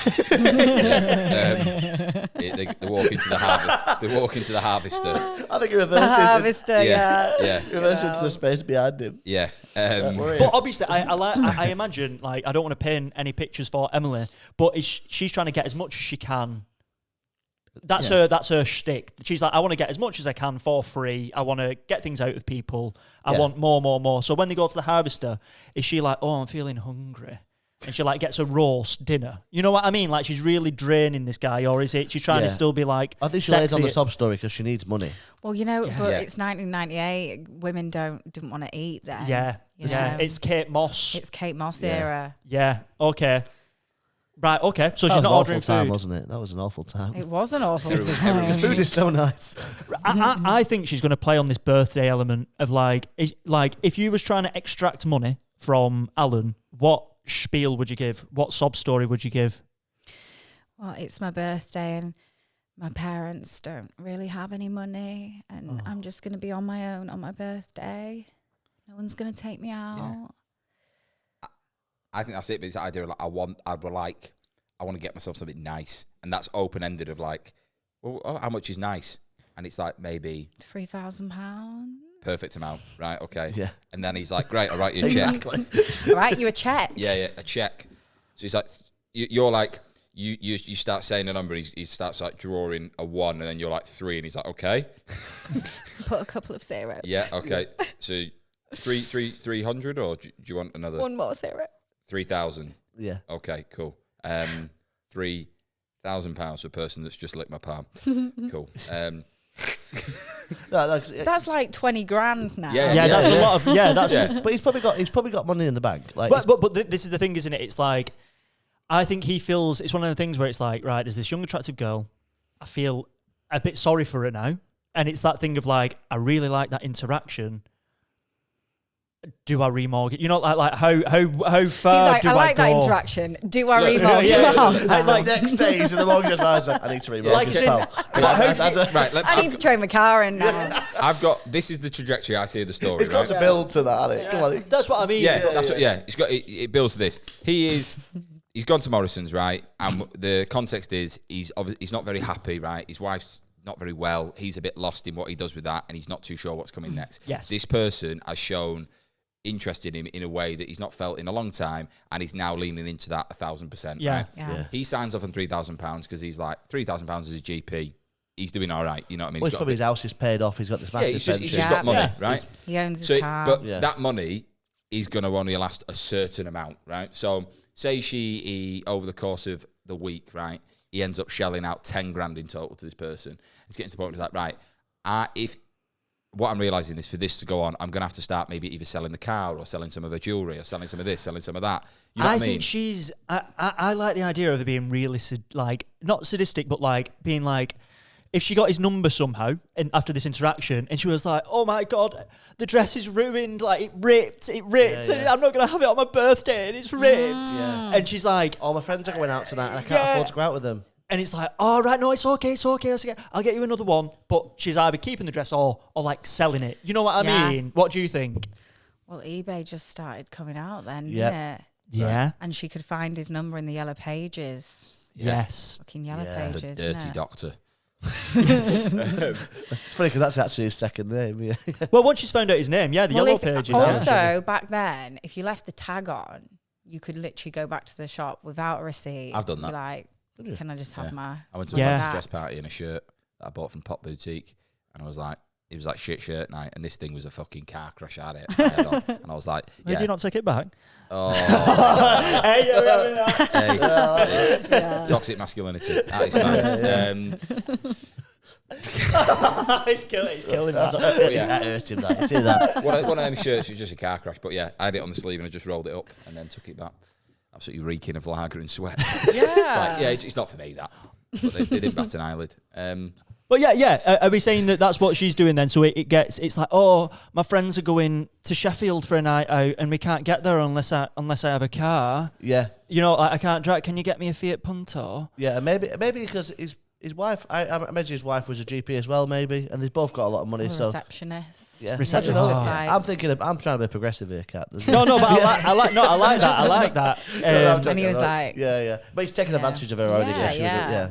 They walk into the harvest. They walk into the harvester. I think he The reverses. harvester, Yeah. He reverses into the space behind him. Yeah. But obviously, I imagine, like, I don't want to paint any pictures for Emily, but she's trying to get as much as she can. That's her shtick. She's like, I want to get as much as I can for free. I want to get things out of people. I want more. So when they go to the harvester, is she like, oh, I'm feeling hungry? And she like gets a roast dinner. You know what I mean? Like she's really draining this guy, or is it she's trying to still be like? I think she lays on the sexy? sob story because she needs money. Well, it's 1998. Women didn't want to eat then. Yeah. you know. It's Kate Moss. It's Kate Moss era. Yeah. Okay. Right. Okay. So That she's was not an ordering awful time, time. wasn't it? That was an awful time. It was an awful Everyone- time. Food is so nice. I think she's going to play on this birthday element of like if you was trying to extract money from Alan, what spiel would you give? What sob story would you give? Well, it's my birthday and my parents don't really have any money, and I'm just going to be on my own on my birthday. No one's going to take me out. I think that's it. But it's the idea of like I want to get myself something nice, and that's open ended. Of like, well, how much is nice? And it's like maybe £3,000. perfect amount, right? Okay. Yeah. And then he's like, great, I'll write you a check. All right, you a check. Yeah, a check. So he's like, you're like, you start saying a number. He starts like drawing a 1, and then you're like 3, and he's like, okay. Put a couple of zeros. Yeah, okay. So 300, or do you want another? One more zero. 3,000. Yeah. Okay, cool. £3,000 for a person that's just licked my palm. Cool. That's like 20 grand now. Yeah. That's a lot of that's. Yeah. But he's probably got money in the bank. Like, But this is the thing, isn't it? It's like I think he feels it's one of the things where it's like, right, there's this young attractive girl. I feel a bit sorry for her now, and it's that thing of like, I really like that interaction. Do I remortgage? You know, like how far He's like, do I like go? that interaction. Do I remortgage yeah. my house now? Like- next day he's in the mortgage advisor. I need to remortgage Like this in- pal. Right, let's. I need to trade my car in now. I've got. This is the trajectory I see of the story. He's got Right? to build to that, hasn't he? Come on. That's what I mean. It's got. It builds to this. He's gone to Morrison's, right? And the context is he's not very happy, right? His wife's not very well. He's a bit lost in what he does with that, and he's not too sure what's coming next. Yes. This person has shown interested in him in a way that he's not felt in a long time, and he's now leaning into that 1,000%. Yeah. Right? Yeah. He signs off on £3,000 because he's like, £3,000 as a GP. He's doing all right. You know what I mean? Well, He's he's got probably a his house is paid off. He's got this bit- massive he's pension. just got money, Yeah. right? He owns his So, car. but Yeah. that money is going to only last a certain amount, right? So, say he over the course of the week, right, he ends up shelling out 10 grand in total to this person. It's getting to the point where it's like, right, if what I'm realizing is for this to go on, I'm going to have to start maybe either selling the car or selling some of her jewelry or selling some of this, selling some of that. You know what I mean? think she's. I like the idea of her being really like not sadistic, but like being like. If she got his number somehow and after this interaction, and she was like, "Oh my god, the dress is ruined! Like it ripped, and I'm not gonna have it on my birthday, and it's ripped." Yeah. And she's like, All my friends are going out tonight, and I can't Yeah. afford to go out with them. and it's like, "Oh right, no, it's okay, it's okay. I'll get you another one." But she's either keeping the dress or like selling it. You know what I Yeah. mean? What do you think? Well, eBay just started coming out then, Yep. didn't it? Yeah. And she could find his number in the yellow pages. Yes. Fucking yellow Yeah. The pages. dirty isn't it? doctor. It's funny because that's actually his second name. Yeah. Well, once she's found out his name, yeah, the Well, yellow if- pages. also, back then, if you left the tag on, you could literally go back to the shop without a receipt. I've done Be that. like, can I just have Yeah. my... I went to Yeah. a fancy dress party in a shirt that I bought from Pop Boutique, and I was like, it was like shit shirt night, and this thing was a fucking car crash at it. And I was like, Did yeah. you not take it back? Oh, Hey, you're having that. hey, toxic masculinity. That is fine. He's killing that. Yeah, that hurt him. That you see that? One of them shirts was just a car crash, but yeah, I had it on the sleeve and I just rolled it up and then took it back. Absolutely reeking of lager and sweat. Yeah. Like, yeah, it's not for me that. But they didn't bat an eyelid. But yeah. Are we saying that that's what she's doing then? So it's like, oh, my friends are going to Sheffield for a night out, and we can't get there unless I have a car. Yeah, You know, like, I can't drive. Can you get me a Fiat Punto? yeah. And maybe because his wife, I imagine his wife was a GP as well, maybe, and they've both got a lot of money. Or So receptionist. yeah, Receptionist. I don't know. Just like- I'm trying to be progressive here, Kat. No, but I like that. I like that. And he was like- yeah. But he's taking Yeah. advantage of her already. Yeah, Yeah.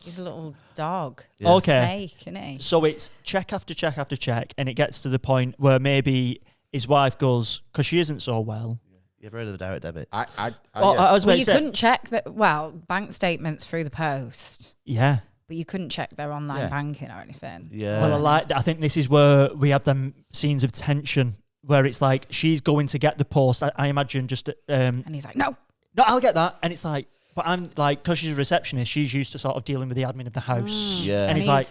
He's a little dog. Yeah. Okay. Snake, isn't he? So it's check after check after check, and it gets to the point where maybe his wife goes, because she isn't so well. You've heard of the direct debit? I I was Well, about you to say, couldn't check that. Well, bank statements through the post, yeah. but you couldn't check their online Yeah. banking or anything. Yeah. Well, I think this is where we have them scenes of tension where it's like she's going to get the post. I imagine just And he's like, no. no, I'll get that, and it's like, but I'm like, because she's a receptionist, she's used to sort of dealing with the admin of the house. Yeah. And And he's like,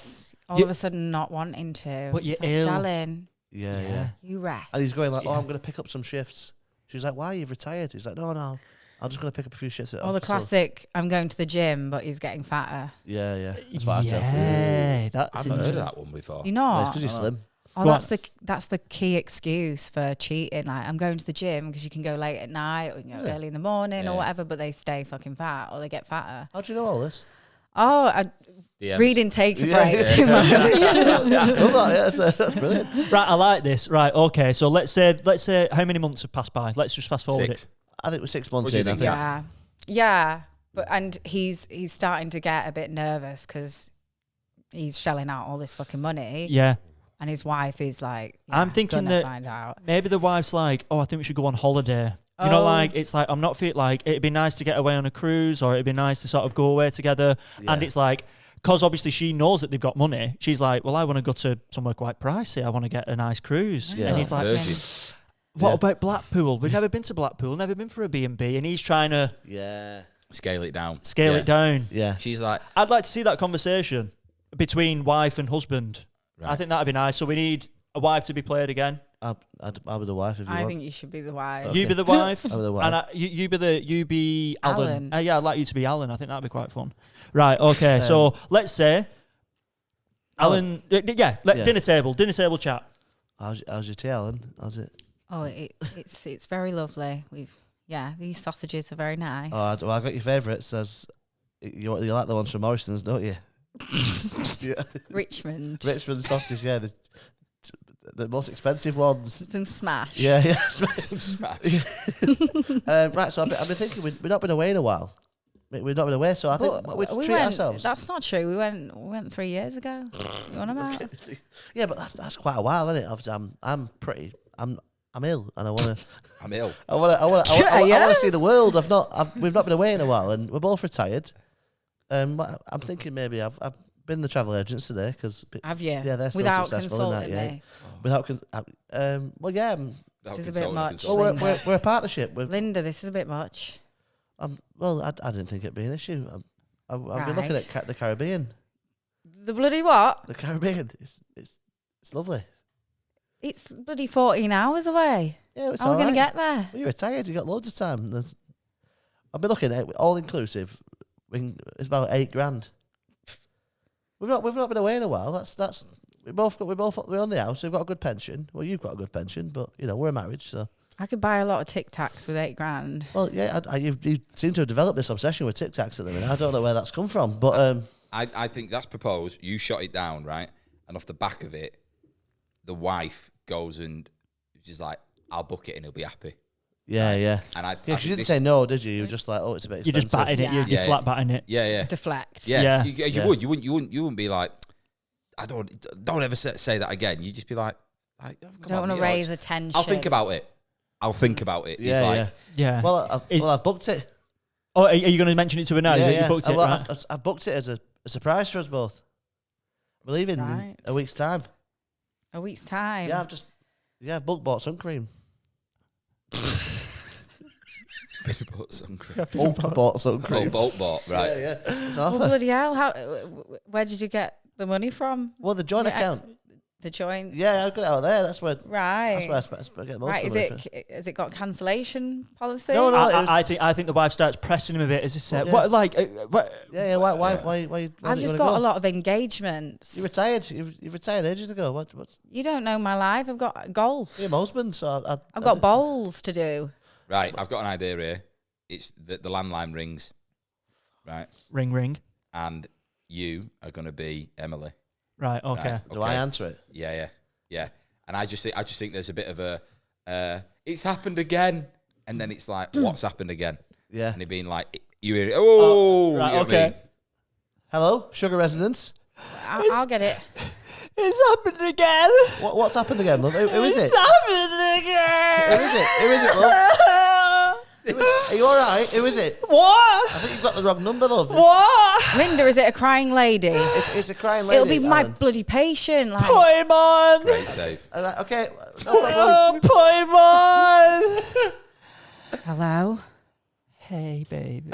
all "You- of a sudden not wanting to. But you're It's like, ill." darling, yeah. you rest. And he's going like, "Oh, Yeah. I'm going to pick up some shifts." She's like, "Why? You've retired?" He's like, "No, I'm just going to pick up a few shifts." Or the classic, I'm going to the gym, but he's getting fatter. Yeah. That's what I tell. yeah, that's I've not heard of interesting. that one before. You It's know? because you're slim. Oh, Go on. that's the key excuse for cheating. Like, I'm going to the gym because you can go late at night or you can go early in the morning Yeah. or whatever, but they stay fucking fat or they get fatter. How do you know all this? Oh, I DMs. reading take a Yeah. break too much. That's brilliant. Right, I like this. Right, okay. So let's say how many months have passed by? Let's just fast forward 6. it. I think we're 6 months What do you in. I think, think. Kat? Yeah. But and he's starting to get a bit nervous because he's shelling out all this fucking money, Yeah. and his wife is like, I'm thinking gonna that- find out. Maybe the wife's like, oh, I think we should go on holiday. You know, Oh. like, it's like, I'm not feeling like, it'd be nice to get away on a cruise, or it'd be nice to sort of go away together. And Yeah. it's like, because obviously she knows that they've got money, she's like, well, I want to go to somewhere quite pricey. I want to get a nice cruise. Yeah. And he's like, Virgin. what Yeah. about Blackpool? We've never been to Blackpool, never been for a B&B. And he's trying to Yeah. Scale it down. scale Yeah. it down. Yeah. She's like, I'd like to see that conversation between wife and husband. I Right. think that'd be nice. So we need a wife to be played again. I'll be the wife if you I want. think you should be the wife. Okay. You be the wife. I'll be the wife. And you be Alan. Alan. Yeah, I'd like you to be Alan. I think that'd be quite fun. Right. Okay. So let's say Alan. Yeah. Dinner table chat. How's your tea, Alan? How's it? Oh, it's very lovely. These sausages are very nice. I got your favourites. As you like the ones from Morrison's, don't you? Yeah. Richmond. Richmond sausages, yeah, the most expensive ones. Some smash. Yeah. some smash. Right, so I've been thinking we've not been away in a while. We've not been away, so I think we treat ourselves. That's not true. We went 3 years ago. You want about? Yeah, but that's quite a while, isn't it? Obviously, I'm I'm ill, and I want to. I'm ill. I want to see the world. We've not been away in a while, and we're both retired. But I'm thinking maybe I've been the travel agents today because Have you? Yeah, they're still Without successful in that. consulting Yeah, me. well, yeah. This is a bit much. Well, we're a partnership. Linda, this is a bit much. Well, I didn't think it'd be an issue. I've been looking at the Caribbean. The bloody what? The Caribbean. It's lovely. It's bloody 14 hours away. Yeah, it's How are we all going to right. get there? Well, you're retired. You got loads of time. I've been looking at all inclusive. It's about $8,000. We've not been away in a while. We own the house. We've got a good pension. Well, you've got a good pension, but we're a marriage, so. I could buy a lot of Tic Tacs with $8,000. Well, yeah, you seem to have developed this obsession with Tic Tacs at the minute. I don't know where that's come from, but I think that's proposed. You shot it down, right? And off the back of it, the wife goes and she's like, "I'll book it and he'll be happy." yeah. And I Because you didn't say no, did you? You were just like, oh, it's a bit You expensive. just batted it. Yeah. You flat batting it. Yeah. Deflect. Yeah. Yeah. You would. You wouldn't be like, I don't ever say that again. You just be like I don't want to raise attention. I'll think about it. He's like, Yeah. Well, I've booked it. Oh, are you going to mention it to her now? You booked it, right? I've booked it as a surprise for us both. We're leaving in a week's time. A week's time. Yeah, I've bought sun cream. bought sun cream. Bought sun cream. Boat bought, right? Yeah. It's an Oh, offer. bloody hell. Where did you get the money from? Well, the joint Your account. The joint? Yeah, I got it out there. That's where. Right. That's where I get most Right, of it. has it got cancellation policy? No, I think the wife starts pressing him a bit. As he said, Yeah. what? Yeah. Why I've just got a lot of engagements. You retired. You've retired ages ago. What's You don't know my life. I've got golf. your husband? So I've got bowls to do. Right. I've got an idea here. It's the landline rings, right? Ring. And you are going to be Emily. Right. Okay. Right, Do I answer it? Yeah. And I just think there's a bit of a it's happened again, and then it's like, what's happened again? Yeah. And it being like, you hear it, oh, right, you know what I okay. mean? Hello, Sugar Residence. I'll get it. It's happened again. What's happened again, love? Who is it? It's happened again. Who is it, love? Are you all right? Who is it? What? I think you've got the wrong number, love. What? Linda, is it a crying lady? It's a crying lady. It'll be my Alan. bloody patient. Like, Put him on. Great save. Okay. No problem. Oh, put him on. hello? Hey, baby.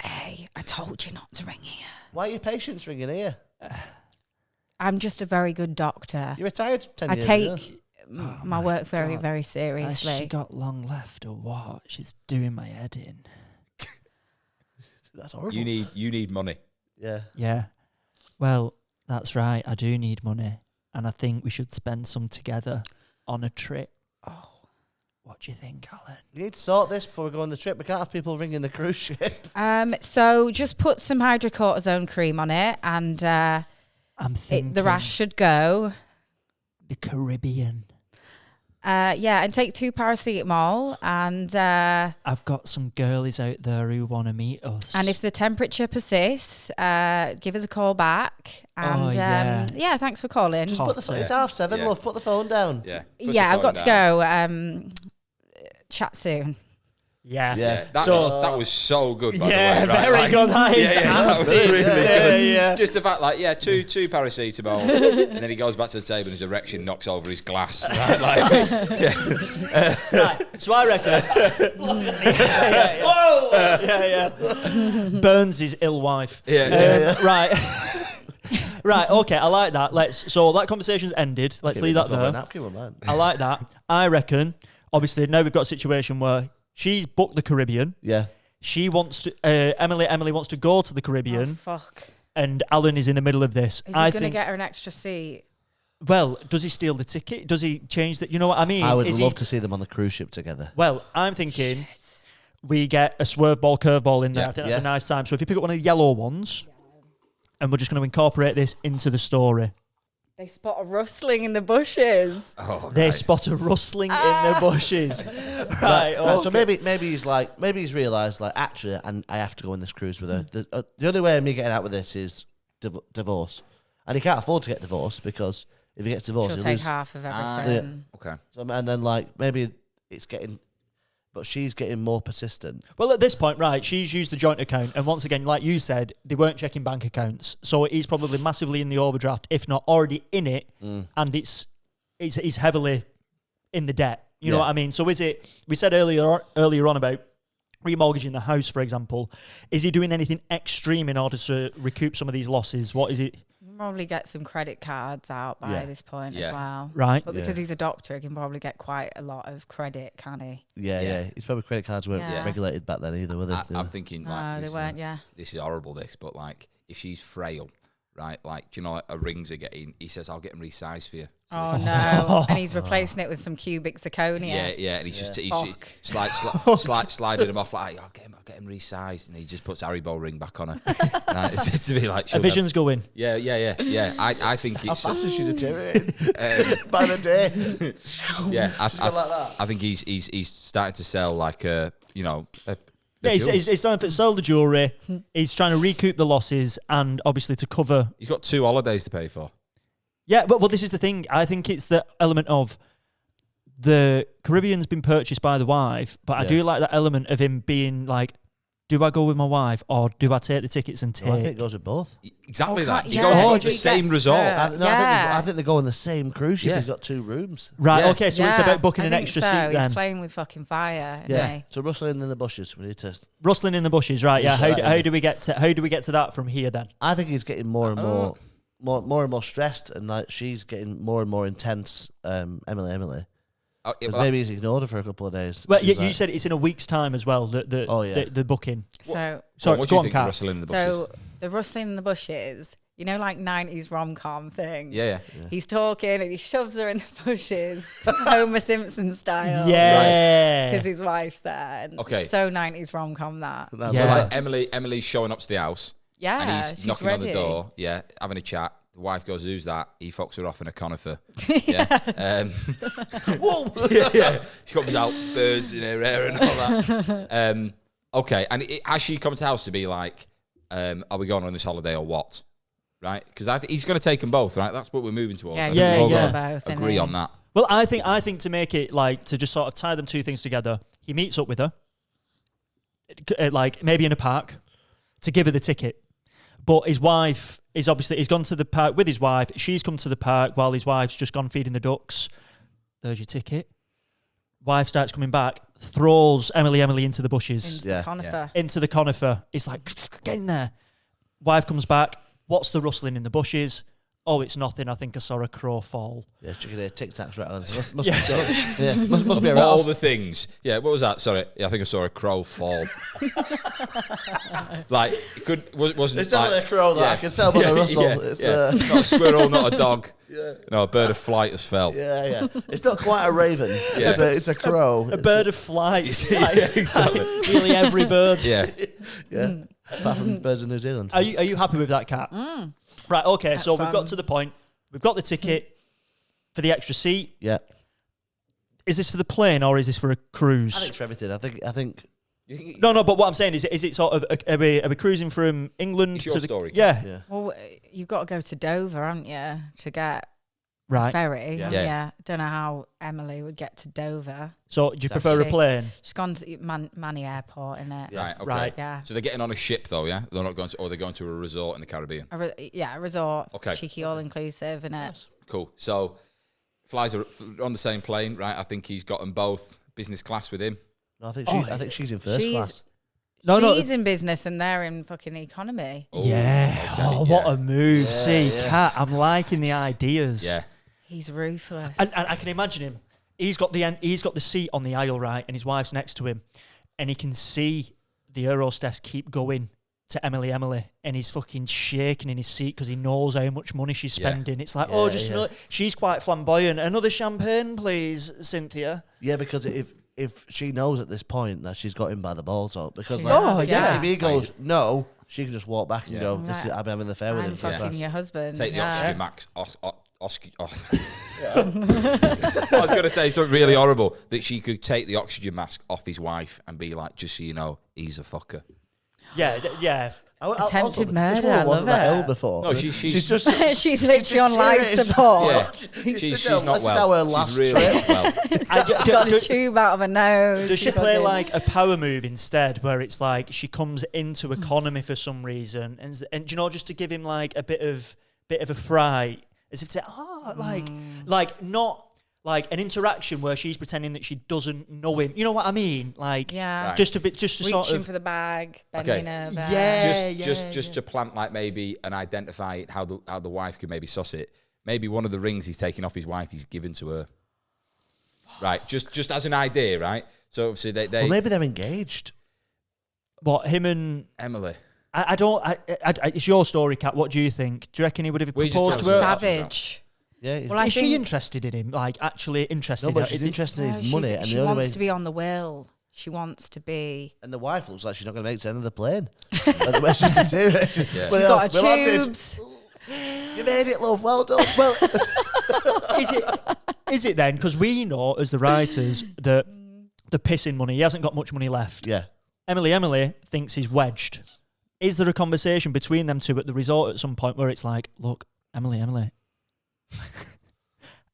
Hey, I told you not to ring here. Why are your patients ringing here? I'm just a very good doctor. You retired 10 I years take ago. my work very, God. very Has seriously. she got long left or what? She's doing my head in. That's horrible. You need money. Yeah. Yeah. Well, that's right. I do need money. And I think we should spend some together on a trip. Oh. What do you think, Alan? You need to sort this before we go on the trip. We can't have people ringing the cruise ship. So just put some hydrocortisone cream on it, and I'm thinking the rash should go. the Caribbean. And take 2 paracetamol, and I've got some girlies out there who want to meet us. if the temperature persists, give us a call back. And thanks for calling. Just put the. It's 7:30, Yeah. love. Put the phone down. Yeah. I've got to go. Chat soon. yeah. That was so good, by the way. Right? Very good. That is that was answered. really good. Yeah. Just the fact, two paracetamol, and then he goes back to the table and his erection knocks over his glass. Right? Right. So I reckon. Yeah. Burns his ill wife. Right. Right. Okay. I like that. So that conversation's ended. Let's leave that there. Napkin, man. I like that. I reckon. Obviously, now we've got a situation where she's booked the Caribbean. Yeah. She wants to. Emily wants to go to the Caribbean, Oh, fuck. and Alan is in the middle of this. Is he going to get her an extra seat? Well, does he steal the ticket? Does he change that? You know what I mean? I would love to see them on the cruise ship together. Well, I'm thinking we get a swerve ball, curveball in there. Yeah. I think that's a nice time. So if you pick up one of the yellow ones, and we're just going to incorporate this into the story. They spot a rustling in the bushes. Oh, They right. spot a rustling in the bushes. Right. Right, so okay. maybe he's realised actually, and I have to go on this cruise with her. The only way of me getting out with this is divorce, and he can't afford to get divorced because if he gets divorced, She'll he'll take lose. half of everything. Okay. So, and then like maybe it's getting, but she's getting more persistent. Well, at this point, right, she's used the joint account, and once again, like you said, they weren't checking bank accounts, so he's probably massively in the overdraft, if not already in it, and it's heavily in the debt. You know what I mean? So is it? We said earlier on about remortgaging the house, for example. Is he doing anything extreme in order to recoup some of these losses? What is it? Probably get some credit cards out by this point as well. Right. But because he's a doctor, he can probably get quite a lot of credit, can he? Yeah. His probably credit cards weren't regulated back then either, were they? I'm thinking like No, they weren't, this is horrible, this, but like if she's frail, right? Like, do you know, like her rings are getting. He says, "I'll get them resized for you." So Oh no! And he's replacing it with some cubic zirconia. Yeah, and he's just Fuck. sliding him off like, I'll get him resized, and he just puts Haribo ring back on her. Right, it's to be like, A vision's going. Yeah. I think How it's fast is she deteriorating by the day? yeah. like that. I think he's starting to sell like a Yeah, he's starting to sell the jewellery. He's trying to recoup the losses and obviously to cover. He's got 2 holidays to pay for. Yeah, but this is the thing. I think it's the element of the Caribbean's been purchased by the wife, but I do like that element of him being like, do I go with my wife or do I take the tickets and take? I think it goes with both. Exactly Oh, that. can't- You yeah, go to he the same gets resort. I think they go on the same cruise ship. Yeah. He's got 2 rooms. Right, Yeah. okay, so it's about booking I an think extra so. seat then. He's playing with fucking fire. Isn't Yeah. he? So rustling in the bushes. We need to. Rustling in the bushes, right? Yeah. Right. How do we get to that from here then? I think he's getting more and more stressed, and like she's getting more and more intense. Emily. Oh, yeah, 'Cause well, maybe he's ignored her for a couple of days. Well, She's you like- said it's in a week's time as well. The booking. So, Sorry, what do go you on, think? Kat. Rustling in the bushes. so the rustling in the bushes, you know, like 90s rom-com thing. Yeah. He's talking and he shoves her in the bushes, Homer Simpson style. Yeah. Because his wife's there. And Okay. it's so 90s rom-com that. That's So Yeah. like- like Emily's showing up to the house. Yeah, And he's she's knocking ready. on the door. Yeah, having a chat. The wife goes, "Who's that?" He fucks her off in a conifer. Yeah. Whoa! yeah. She comes out, birds in her hair and all that. Okay, and has she come to the house to be like, "Are we going on this holiday or what?" Right? Because I think he's going to take them both. Right? That's what we're moving towards. Yeah, I he's think we've all taking got them to both, isn't agree he? on that. Well, I think to make it like to just sort of tie them 2 things together, he meets up with her, like maybe in a park, to give her the ticket. But his wife is obviously he's gone to the park with his wife. She's come to the park while his wife's just gone feeding the ducks. There's your ticket. Wife starts coming back, throws Emily into the bushes, Into the conifer. into the conifer. It's like, get in there. Wife comes back. What's the rustling in the bushes? Oh, it's nothing. I think I saw a crow fall. Yeah, she can hear Tic Tacs rattling. Must Yeah. be good. Yeah, must be a All rattle. the things. Yeah, what was that? Sorry. Yeah, I think I saw a crow fall. Like, it wasn't It's definitely like, a crow, though. I can tell by the rustle. It's, not a squirrel, not a dog. No, a bird of flight has fell. yeah. It's not quite a raven. Yeah. It's a crow. A bird of flight. Yeah, exactly. Nearly every bird. Yeah. Yeah. Apart from birds in New Zealand. Are you happy with that, Kat? Right, okay, so we've fun. got to the point. We've got the ticket for the extra seat. Yeah. Is this for the plane or is this for a I think cruise? it's for everything. I think. No, but what I'm saying is it sort of are we cruising from England It's your to the story, Yeah. Yeah. Well, you've got to go to Dover, haven't you, to get a Right. ferry? Yeah. Yeah. Don't know how Emily would get to Dover. So do you prefer a She- plane? She's gone to Manny Airport, innit? Yeah. Right, okay. Right. Yeah. So they're getting on a ship, though, yeah? They're not going to, or they're going to a resort in the Caribbean. A resort. Okay. Cheeky all-inclusive, innit? Cool. So, flies are on the same plane, right? I think he's got them both business class with him. No, I think she's in first class. She's in business and they're in fucking economy. Oh, Yeah. okay, Oh, what yeah. a move. See, yeah. Kat, I'm liking the ideas. Yeah. He's ruthless. And I can imagine him. He's got the seat on the aisle, right, and his wife's next to him, and he can see the Eurostess keep going to Emily, and he's fucking shaking in his seat because he knows how much money she's Yeah. spending. It's like, Yeah, just yeah. another. She's quite flamboyant. Another champagne, please, Cynthia. Yeah, because if she knows at this point that she's got him by the balls up, because She like, does, yeah. if he goes no, she can just walk back and Yeah. go, "This is, I'm having the affair with I'm him." fucking your husband. Take the yeah. oxygen max. I was going to say something really horrible, that she could take the oxygen mask off his wife and be like, just so you know, he's a fucker. Yeah, yeah. Attempted this murder, woman I wasn't love that it. ill before. No, she's just She's literally on life support. yeah. She's not This is well. our last She's really not well. Got a tube out of her nose. Does she play like a power move instead, where it's like she comes into economy for some reason, and you know, just to give him like a bit of a fright, as if to say, like not like an interaction where she's pretending that she doesn't know him. You know what I mean? Like, Yeah. just a bit, just to reaching sort of for the bag, bending over. Just to plant like maybe and identify how the wife could maybe suss it. Maybe one of the rings he's taken off his wife he's given to her. Right, just as an idea, right? So obviously they Well, maybe they're engaged. what him and Emily. I don't. It's your story, Kat. What do you think? Do you reckon he would have We just proposed to don't her? Savage. Yeah. Well, I Is she think- interested in him? Like, actually interested? No, but she's interested in No, his money, and she the only wants way. to be on the will. She wants to be. And the wife looks like she's not going to make it to the end of the plane. Like the way she's deteriorated. Yeah. She's got her tubes. You made it, love. Well done. Well, Is it then? Because we know as the writers that the pissing money. He hasn't got much money left. yeah. Emily thinks he's wedged. Is there a conversation between them two at the resort at some point where it's like, look, Emily, I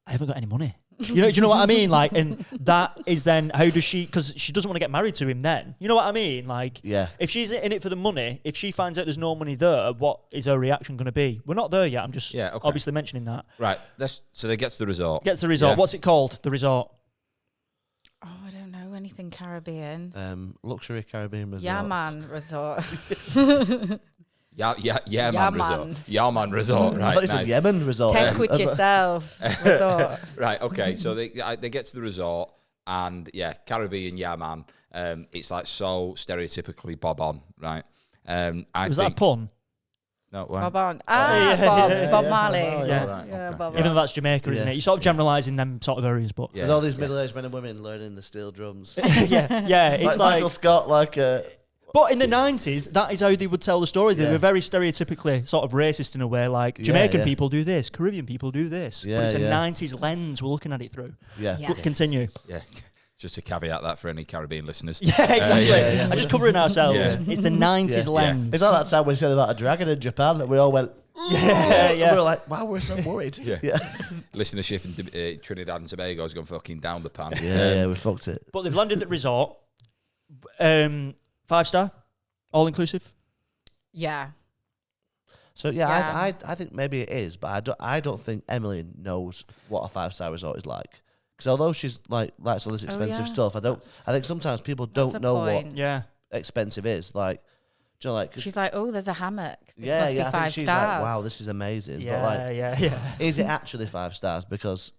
haven't got any money. Do you know what I mean? Like, and that is then, how does she, because she doesn't want to get married to him then. You know what I mean? Like, Yeah. if she's in it for the money, if she finds out there's no money there, what is her reaction going to be? We're not there yet. I'm just obviously mentioning that. Right, so they get to the resort. Gets the resort. Yeah. What's it called? The resort. Oh, I don't know anything Caribbean. Luxury Caribbean resort. Yeah, man, resort. Yeah, man, man. resort. Yeah, man, resort. I Right, thought you said nice. Yemen resort. Take with That's yourself. Resort. Right, okay. So they get to the resort, and yeah, Caribbean, yeah, man. It's like so stereotypically bob on, right? Was that a pun? No, what? Bob on. Bob Marley. Yeah. Right, Yeah, okay. Bob Even though Marley. that's Jamaica, isn't Yeah. it? You're sort of generalising them sort of areas, but Yeah, There's all these yeah. middle-aged men and women learning the steel drums. yeah, it's like Michael Scott, But in the 90s, that is how they would tell the stories. They Yeah. were very stereotypically sort of racist in a way. Like, Jamaican yeah. people do this, Caribbean people do this. Yeah, but it's a yeah. 90s lens we're looking at it through. Yeah. Yeah. Continue. Yeah, just to caveat that for any Caribbean listeners. Yeah, exactly. yeah. I'm just covering ourselves. Yeah. It's the 90s Yeah. lens. It's like that time we said about a dragon in Japan that we all went, Yeah, and we were like, wow, we're so worried. Yeah. Yeah. Listenership in Trinidad and Tobago has gone fucking down the pan. Yeah, we fucked it. But they've landed at the resort. 5-star, all inclusive. Yeah. So Yeah. I think maybe it is, but I don't think Emily knows what a 5-star resort is like. Because although she's like likes all this expensive yeah. stuff, I think sometimes people That's don't a know point. what Yeah. expensive is. Like, do you know, like 'cause- She's like, oh, there's a hammock. This yeah, must yeah. be I 5 think she's stars. like, wow, this is amazing. Yeah, But like, yeah. is it actually 5 stars? Because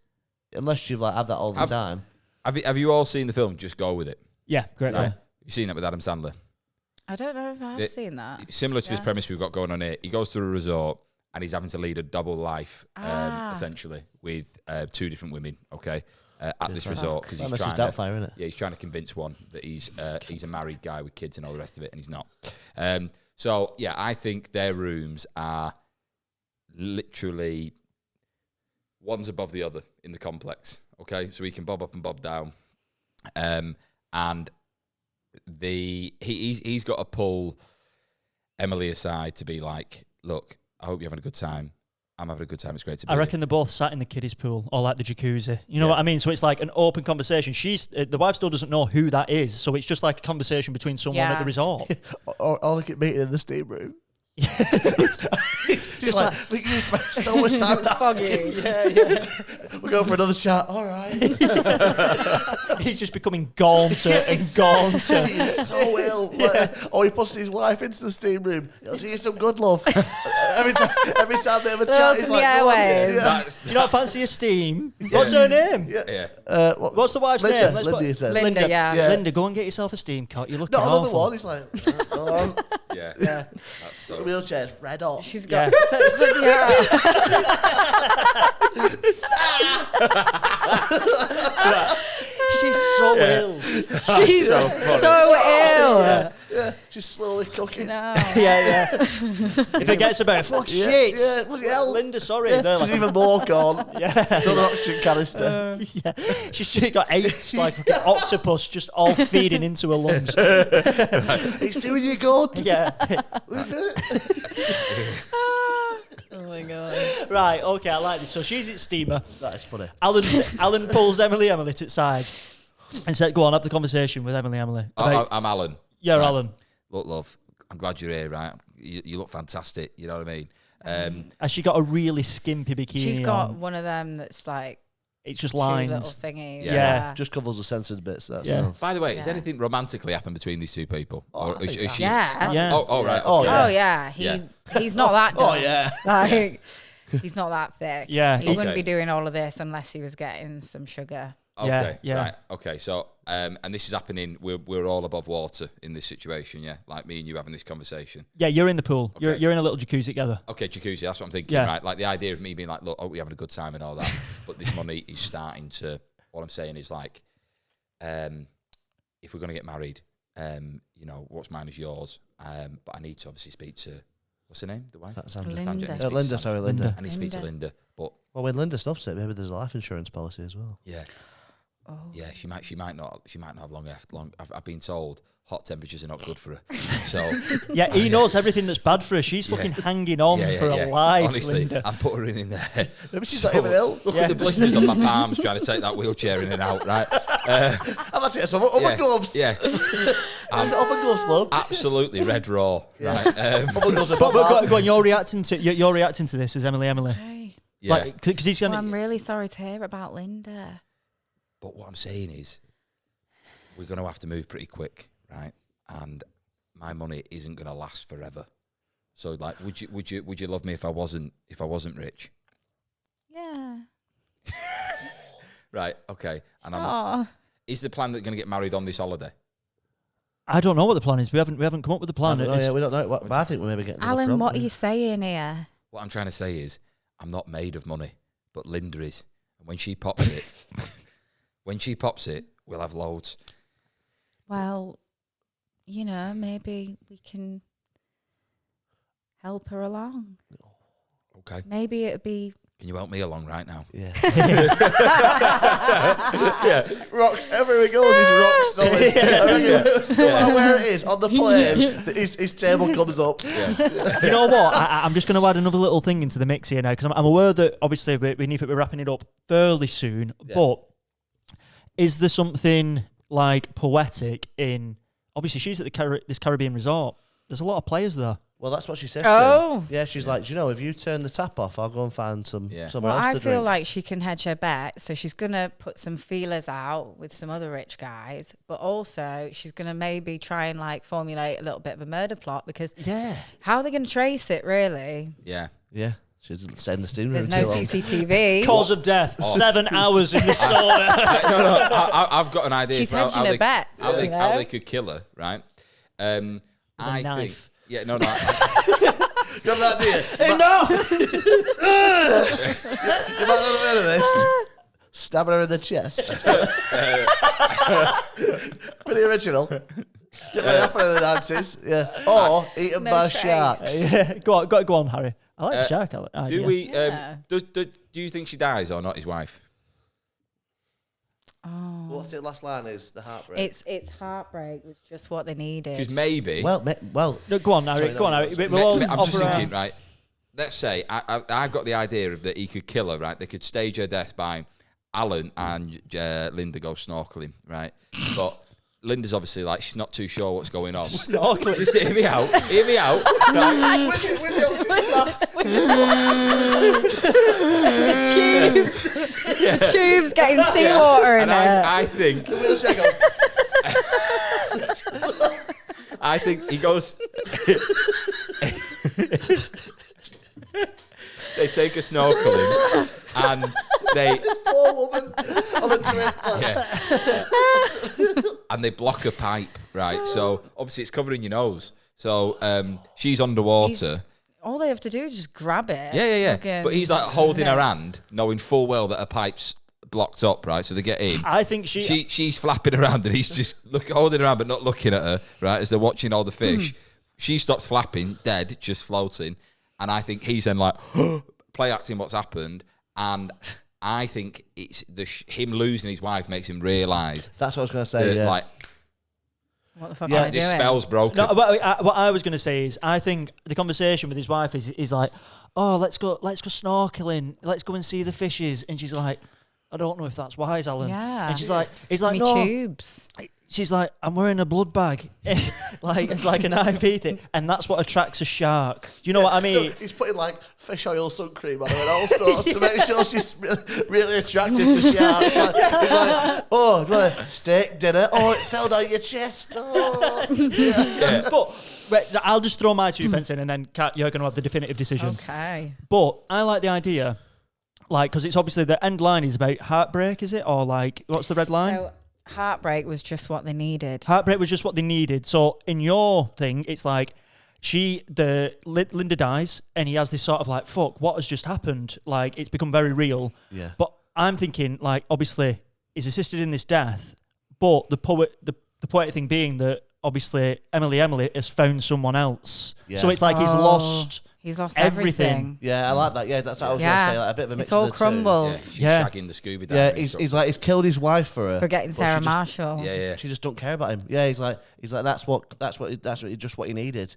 unless you've like have that all the time. Have you all seen the film Just Go With It? Yeah, great film. You've seen that with Adam Sandler? I don't know if I've It- seen that. Similar to this Yeah. premise we've got going on here. He goes to a resort and he's having to lead a double life, Ah. essentially, with 2 different women, okay, at this resort. Because That he's must trying be to, Doubtfire, isn't it? yeah, he's trying to convince one that he's a married guy with kids and all the rest of it, and he's not. So, yeah, I think their rooms are literally one's above the other in the complex, okay? So he can bob up and bob down. And he's got to pull Emily aside to be like, look, I hope you're having a good time. I'm having a good time. It's great to be I here. reckon they're both sat in the kiddies pool or like the jacuzzi. You know what I mean? So it's like an open conversation. The wife still doesn't know who that is. So it's just like a conversation between someone at Yeah. the resort. Or they keep meeting in the steam room. Just like, we can spend so much time with that. Foggy. We're going for another shot. All right. He's just becoming gaunter and gaunter. He's so ill. Like, he puts his wife into the steam room. He'll do you some good love. every time they have a chat, he's Open like, the "Go on." airwaves. Yeah. Do you not fancy a steam? What's her name? Yeah. What's the wife's Linda, name? Linda, you said. Linda, yeah. Yeah. Linda, go and get yourself a steam cot. You're looking Not another awful. one. He's like, "Go on." Yeah. Yeah. That's so. The wheelchair's red hot. She's got such bloody hair. She's so ill. She's so ill. Yeah. She She's slowly cooking. No. yeah. He forgets about it. Fuck shit. Yeah, bloody hell. Linda, sorry. Yeah, They're she's like, even more gone. yeah. Another oxygen canister. Yeah. She's got 8 like fucking octopus just all feeding into her lungs. It's doing you good. Yeah. Oh my god. Right, okay, I like this. So she's at steamer. That is funny. Alan pulls Emily to the side and said, go on, have the conversation with Emily. I'm Alan. Yeah, Right. Alan. Look, love, I'm glad you're here, right? You look fantastic, you know what I mean? Has she got a really skimpy bikini She's got on? one of them that's like It's just 2 little lines. thingies. Yeah. Just covers the censored bits. That's Yeah. all. By the way, has Yeah. anything romantically happened between these two people? Oh, Or I think is she? Yeah. Yeah. Oh, right. Oh, okay. yeah. Oh yeah. He's not that Oh, dumb. yeah. Like he's not that thick. Yeah. He wouldn't Okay. be doing all of this unless he was getting some sugar. Okay, Yeah. right. Okay, so and this is happening. We're all above water in this situation, yeah. Like me and you having this conversation. Yeah, you're in the pool. Okay. You're in a little jacuzzi together. Okay, jacuzzi. That's what I'm thinking. Yeah. Right, like the idea of me being like, look, oh, we're having a good time and all that, but this money is starting to. What I'm saying is like, if we're gonna get married, you know, what's mine is yours. But I need to obviously speak to what's her name, the wife. Sandra. Linda. I need to speak to Linda, Sandra. sorry, Linda. I need to speak to Linda. Linda, but Well, when Linda stuffs it, maybe there's a life insurance policy as well. yeah. Oh. Yeah, she might not have long left. I've been told hot temperatures are not good for her. So Yeah, he knows everything that's bad for her. She's fucking hanging on for a life, honestly, Linda. I'm putting her in there. Maybe she's not even ill. Look at the blisters on my palms trying to take that wheelchair in and out. Right? I'm about to get some other gloves. Yeah, Other gloves, love. absolutely red raw. Right? Other gloves are But bad. go on, you're reacting to this as Emily. Okay. Yeah. Like, because he's Well, gonna. I'm really sorry to hear about Linda. But what I'm saying is, we're going to have to move pretty quick, right? And my money isn't going to last forever. So, like, would you love me if I wasn't rich? Yeah. Right. Okay. And Oh. is the plan that going to get married on this holiday? I don't know what the plan is. We haven't come up with the plan. I don't know, It's- yeah, we don't know. But I think we're maybe getting. Alan, what are you saying here? What I'm trying to say is, I'm not made of money, but Linda is. And when she pops it, we'll have loads. Well, you know, maybe we can help her along. Okay. Maybe it'd be. Can you help me along right now? Yeah. Rocks, everywhere he goes, he's rock solid. No matter where it is, on the plane, his table comes up. You know what? I'm just going to add another little thing into the mix here now because I'm aware that obviously we need to be wrapping it up fairly soon. Yeah. But is there something like poetic in? Obviously, she's at this Caribbean resort. There's a lot of players there. Well, that's what she said Oh. to him. Yeah, she's like, do you know, if you turn the tap off, I'll go and find somewhere Well, else I to feel drink. like she can hedge her bet. So she's going to put some feelers out with some other rich guys, but also she's going to maybe try and like formulate a little bit of a murder plot because how are they going to trace it really? Yeah. Yeah, she's staying in the steam room. There's no too long. CCTV. Cause of death: 7 hours in the sauna. No. I've got an idea. She's for how hedging her they, bets, how they, you how know? they could kill her, right? I knife. think. Yeah, no. Got an idea? Enough! You might not have heard of this. Stabbing her in the chest. Pretty original. Get what happened in the 90s. Yeah. Or eaten No by trace. sharks. Yeah, go on, Harry. I like the shark. Do we? Yeah. Do you think she dies or not? His wife. Oh. What's the last line is? The heartbreak. It's heartbreak was just what they needed. Because maybe. Well, No, go on, Harry. Sorry, Go on, no, Harry. sorry. We'll all I'm just offer our- thinking, right? Let's say I've got the idea of that he could kill her, right? They could stage her death by Alan and Linda go snorkeling, right? But Linda's obviously like she's not too sure what's going on. Snorkeling. Just hear me out. Hear me out. Right? The tube's getting seawater in And it. I think he goes. They take a snorkeling and they Poor woman on a trip. and they block a pipe, right? So obviously it's covering your nose. So she's underwater. All they have to do is just grab it. Yeah. Fucking- But he's like holding her hand, knowing full well that her pipe's blocked up, right? So they get in. I think She's flapping around and he's just holding around but not looking at her, right? As they're watching all the fish. She stops flapping, dead, just floating. And I think he's then like, play acting what's happened. And I think it's him losing his wife makes him realise. That's what I was going to say, yeah. Like, What the fuck am I doing? this spell's broken. No, what I was going to say is, I think the conversation with his wife is like, oh, let's go snorkeling, let's go and see the fishes, and she's like, I don't know if that's wise, Alan. Yeah. And he's like, Me no. tubes. She's like, I'm wearing a blood bag, like it's like an IV thing, and that's what attracts a shark. Do you know what I mean? No, he's putting like fish oil, sun cream on her and all sorts to make sure she's really attractive to sharks. He's like, oh, do you want a steak dinner? Oh, it fell down your chest. Oh. Yeah. But wait, I'll just throw my 2 pence in, and then Kat, you're going to have the definitive decision. Okay. But I like the idea, like, because it's obviously the end line is about heartbreak, is it? Or like, what's the red line? So heartbreak was just what they needed. Heartbreak was just what they needed. So in your thing, it's like Linda dies, and he has this sort of like, fuck, what has just happened? Like, it's become very real. Yeah. But I'm thinking, like, obviously, he's assisted in this death, but the poetic thing being that obviously Emily has found someone else. Yeah. So it's like he's lost everything. Yeah, I like that. Yeah, that's what I was going to say. Like a bit of a mix it's all of the crumbled. Yeah, she's Yeah. shagging the Scooby Doo. Yeah, he's killed his wife for her. Forgetting but Sarah she just- Marshall. Yeah. She just don't care about him. Yeah, he's like that's what he needed,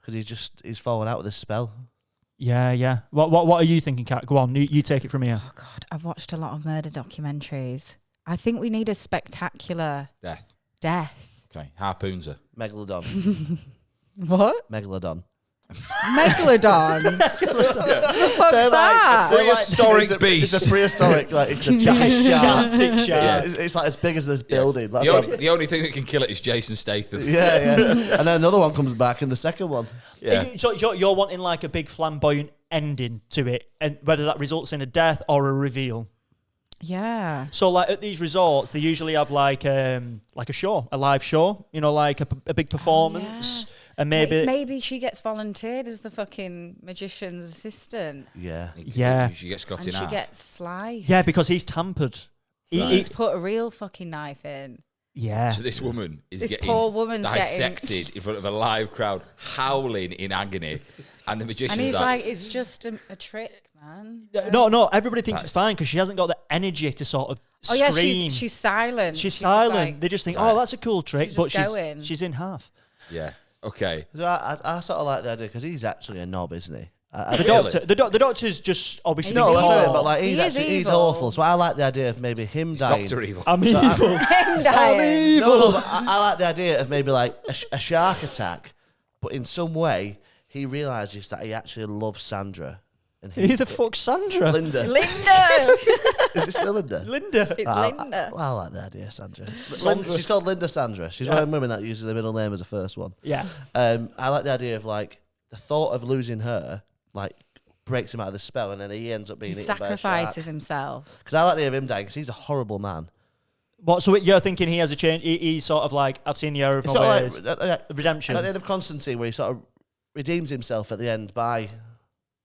because he's fallen out with this spell. Yeah. What are you thinking, Kat? Go on, you take it from here. Oh God, I've watched a lot of murder documentaries. I think we need a spectacular death. Okay, harpoons her. Megalodon. What? Megalodon. Megalodon? The fuck's that? Prehistoric beast. It's a prehistoric, like it's a gigantic shark. shark. It's like as big as this building. That's The only thing that can kill it is Jason Statham. yeah. And then another one comes back, and the second one. Yeah. So you're wanting like a big flamboyant ending to it, and whether that results in a death or a reveal. Yeah. So like at these resorts, they usually have like a show, a live show, you know, like a big performance. And maybe she gets volunteered as the fucking magician's assistant. Yeah. She gets cut And in she half. gets sliced. Yeah, because he's tampered. He's put a real fucking knife in. Yeah. So this woman is This getting poor woman's dissected in front of a live crowd, howling in agony. And the magician's And he's like, it's just a trick, man. No, everybody thinks it's fine because she hasn't got the energy to sort of scream. Oh yeah, she's silent. She's just silent. like- They just think, oh, that's a cool trick, She's but just going. she's in half. Yeah. Okay. So I sort of like the idea, because he's actually a knob, isn't he? The doctor's just obviously. No, that's evil. right, but like He is he's evil. awful. So I like the idea of maybe him dying. Doctor Evil. I'm evil. Him dying. No, but I like the idea of maybe like a shark attack, but in some way he realizes that he actually loves Sandra. And Who the fuck's Sandra? Linda. Linda. Is it still Linda? Linda. It's Linda. I like the idea, Sandra. She's called Linda Sandra. She's one of them women that uses the middle name as the first one. Yeah. I like the idea of like the thought of losing her, like breaks him out of the spell, and then he ends up being He eaten by a shark. sacrifices himself. Because I like the idea of him dying, because he's a horrible man. What? So you're thinking he has a change? He's sort of like, I've seen the error of It's my sort ways. of like Redemption. at the end of Constantine, where he sort of redeems himself at the end by.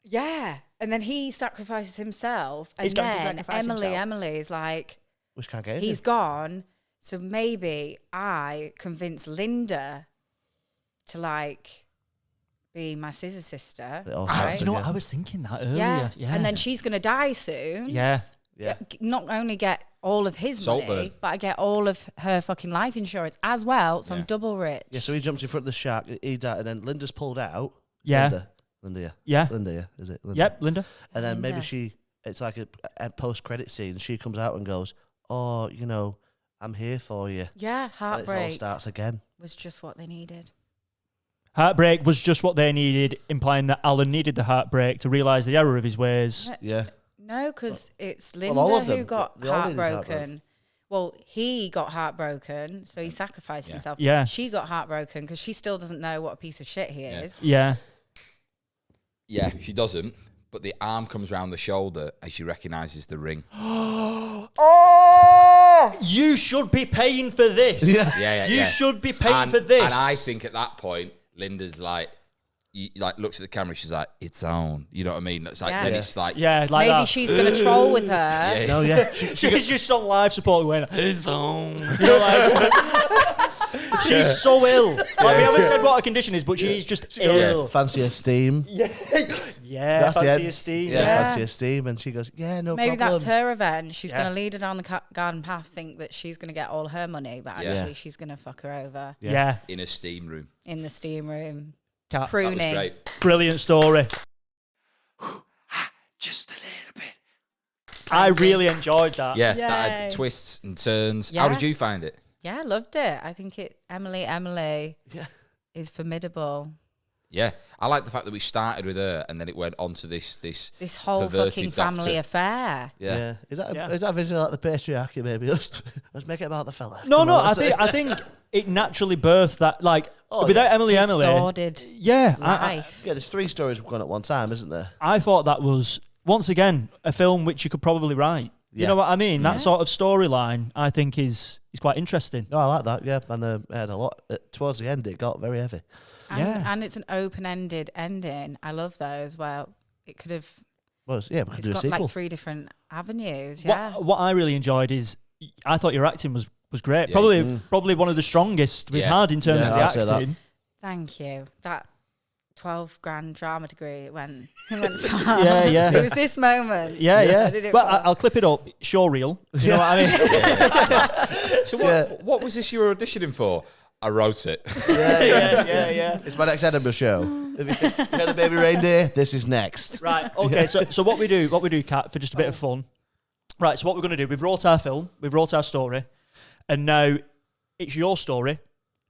Yeah. And then he sacrifices himself. And He's going to then sacrifice himself. Emily is like, Which can't get he's gone. So maybe I convince Linda to like be my scissor sister. It all right? starts You know what? again. I was thinking that earlier. Yeah. Yeah. And then she's going to die soon. Yeah. Yeah. Not only get all of his Saltburn. money, but I get all of her fucking life insurance as well. So I'm Yeah. double rich. Yeah, so he jumps in front of the shark, he died, and then Linda's pulled out. Yeah. Linda, Yeah. Linda, yeah. Is it? Linda? Yep, Linda. And then maybe Linda. it's like a post-credit scene. She comes out and goes, oh, I'm here for you. Yeah, And it all heartbreak starts again. was just what they needed. Heartbreak was just what they needed, implying that Alan needed the heartbreak to realise the error of his ways. Yeah. No, because it's Well, Linda all of who them. got They all needed heartbroken. heartbroken. Well, he got heartbroken, so he sacrificed Yeah. himself. Yeah. She got heartbroken because she still doesn't know what a piece of shit he is. Yeah. Yeah, she doesn't. But the arm comes round the shoulder as she recognises the ring. Oh! You should be paying for this. Yeah. You should be paying for this. And I think at that point, Linda's like, like looks at the camera, she's like, "It's on." You know what I mean? It's like then it's like, like Maybe that. she's gonna troll with her. yeah, No, yeah. She's just on live support going, it's on. You know, like, she's so ill. Like, we haven't said what her condition is, but she's just ill. Fancy esteem. Yeah, That's the fancy end. esteem. Yeah, fancy esteem. And she goes, yeah, no Maybe problem. that's her revenge. She's going to lead her down the garden path, think that she's going to get all her money, but actually she's going to fuck her over Yeah. in a steam room. in the steam room. Cat. That was Pruning. great. Brilliant story. Just a little bit. I really enjoyed that. Yeah, that Yay. had twists and turns. How Yeah. did you find it? Yeah, I loved it. I think Emily is formidable. Yeah, I like the fact that we started with her and then it went on to this This whole perverted fucking family doctor. affair. Yeah. Is that Yeah. is that a vision of like the patriarchy? Maybe let's make it about the fella. No, Come no, on, let's I think it naturally birthed that. Like without Emily, His sordid yeah, life. Yeah, there's 3 stories going at one time, isn't there? I thought that was once again a film which you could probably write. You Yeah. know what I mean? That sort of storyline, I think, is quite interesting. No, I like that. Yeah, and it had a lot. Towards the end, it got very heavy. And it's an open-ended ending. I love those. Well, it could have. Well, we could It's do a got sequel. like 3 different avenues. Yeah. What I really enjoyed is I thought your acting was great. Yeah, Probably one of the strongest we've Yeah. had in terms Yeah, of I'd say the that. acting. Thank you. That 12 grand drama degree it went far. Yeah, yeah. It was this moment. Yeah, I yeah. did it Well, for- I'll clip it up. Show reel. You know what I mean? So what was this you were auditioning for? I wrote it. yeah. It's my next Edinburgh show. If you heard the baby reindeer, this is next. Right. Okay. So what we do, Kat, for just a bit of fun. Right. So what we're going to do? We've wrote our film. We've wrote our story, and now it's your story,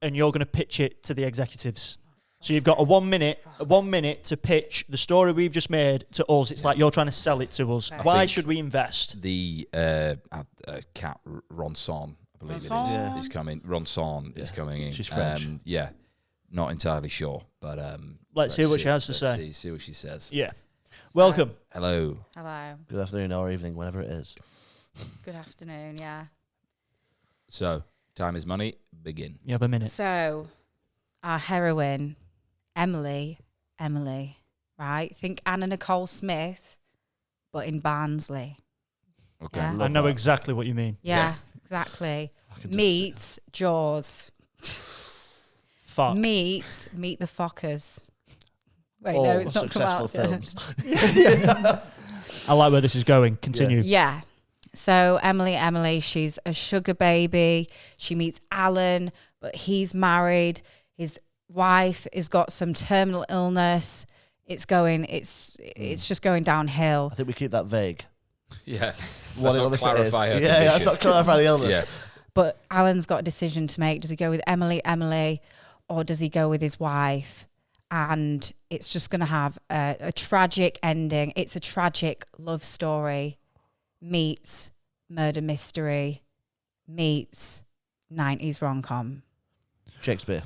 and you're going to pitch it to the executives. So you've got a 1 minute to pitch the story we've just made to us. It's like you're trying to sell it to us. Why should we invest? The cat Ronson, I believe Ronson. it is coming. Ronson is coming in. She's French. Yeah, not entirely sure, but Let's hear what she has to say. See what she says. Yeah. Welcome. Hello. Hello. Good afternoon or evening, whenever it is. Good afternoon. Yeah. So time is money. Begin. You have a minute. So, our heroine, Emily, right? Think Anna Nicole Smith, but in Barnsley. Okay. Yeah. I know exactly what you mean. Yeah, exactly. Meets Jaws. Fuck. Meet the Fockers. Wait, All no, it's not come successful out yet. films. I like where this is going. Continue. Yeah. So Emily, she's a sugar baby. She meets Alan, but he's married. His wife has got some terminal illness. It's just going downhill. I think we keep that vague. Yeah. What Let's not illness it is. clarify her Yeah, let's condition. not clarify the illness. Yeah. But Alan's got a decision to make. Does he go with Emily, or does he go with his wife? And it's just going to have a tragic ending. It's a tragic love story meets murder mystery meets 90s rom-com. Shakespeare.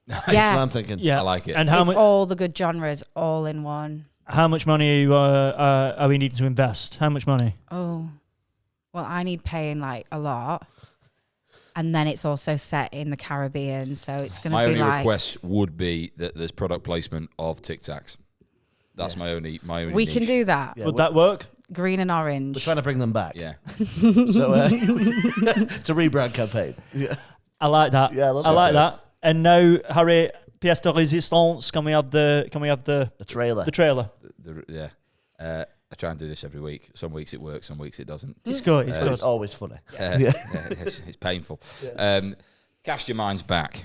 Yeah. That's what I'm thinking. Yeah. I like it. And how It's much? all the good genres all in one. How much money are we needing to invest? How much money? Oh, well, I need paying like a lot. And then it's also set in the Caribbean, so it's going My to be only like... request would be that there's product placement of Tic Tacs. That's my only. We can niche. do that. Yeah, Would that work? Green and orange. We're trying to bring them back. Yeah. So it's a rebrand campaign. Yeah. I like that. Yeah, I love I like that. that. And now, Harry, pièce de résistance. Can we have the The trailer. trailer? Yeah. I try and do this every week. Some weeks it works, some weeks it doesn't. It's good. It's But good. it's always funny. Yeah, it's painful. Cast your minds back.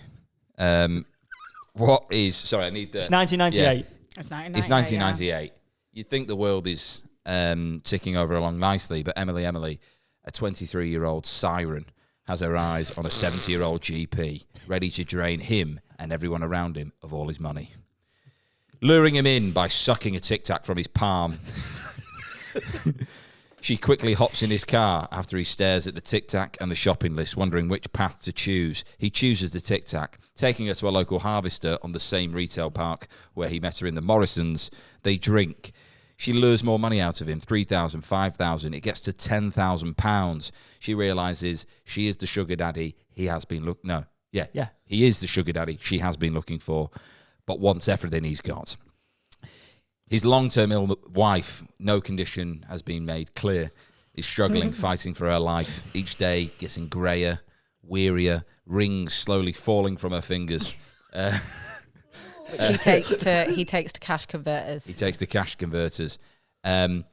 What is? Sorry, I need the. It's 1998. It's 1998. It's 1998. You'd think the world is ticking over along nicely, but Emily, a 23-year-old siren, has her eyes on a 70-year-old GP, ready to drain him and everyone around him of all his money. Luring him in by sucking a Tic Tac from his palm. She quickly hops in his car after he stares at the Tic Tac and the shopping list, wondering which path to choose. He chooses the Tic Tac, taking her to a local harvester on the same retail park where he met her in the Morrisons. They drink. She lures more money out of him, 3,000, 5,000. It gets to £10,000. She realises she is the sugar daddy he has been he is the sugar daddy she has been looking for. but wants everything he's got. His long-term ill wife, no condition has been made clear, is struggling, fighting for her life. Each day getting greyer, wearier, rings slowly falling from her fingers. Which he takes to cash converters. He takes to cash converters. Emily,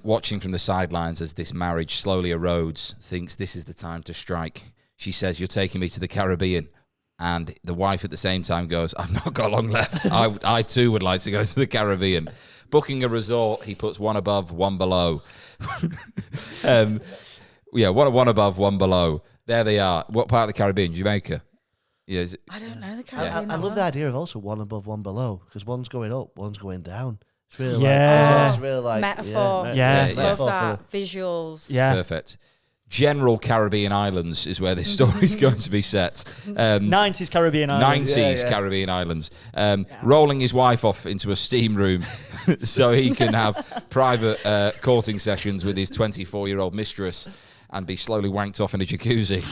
watching from the sidelines as this marriage slowly erodes, thinks this is the time to strike. She says, "You're taking me to the Caribbean." And the wife at the same time goes, "I've not got long left. I too would like to go to the Caribbean." Booking a resort, he puts one above, one below. One above, one below. There they are. What part of the Caribbean? Jamaica? Yeah, I don't know the Caribbean. I love the idea of also one above, one below, because one's going up, one's going down. It's really it's really like metaphor. metaphor Love that. Visuals. Yeah. Perfect. General Caribbean islands is where this story is going to be set. 90s Caribbean islands. 90s Caribbean islands. Rolling his wife off into a steam room so he can have private courting sessions with his 24-year-old mistress and be slowly wanked off in a jacuzzi.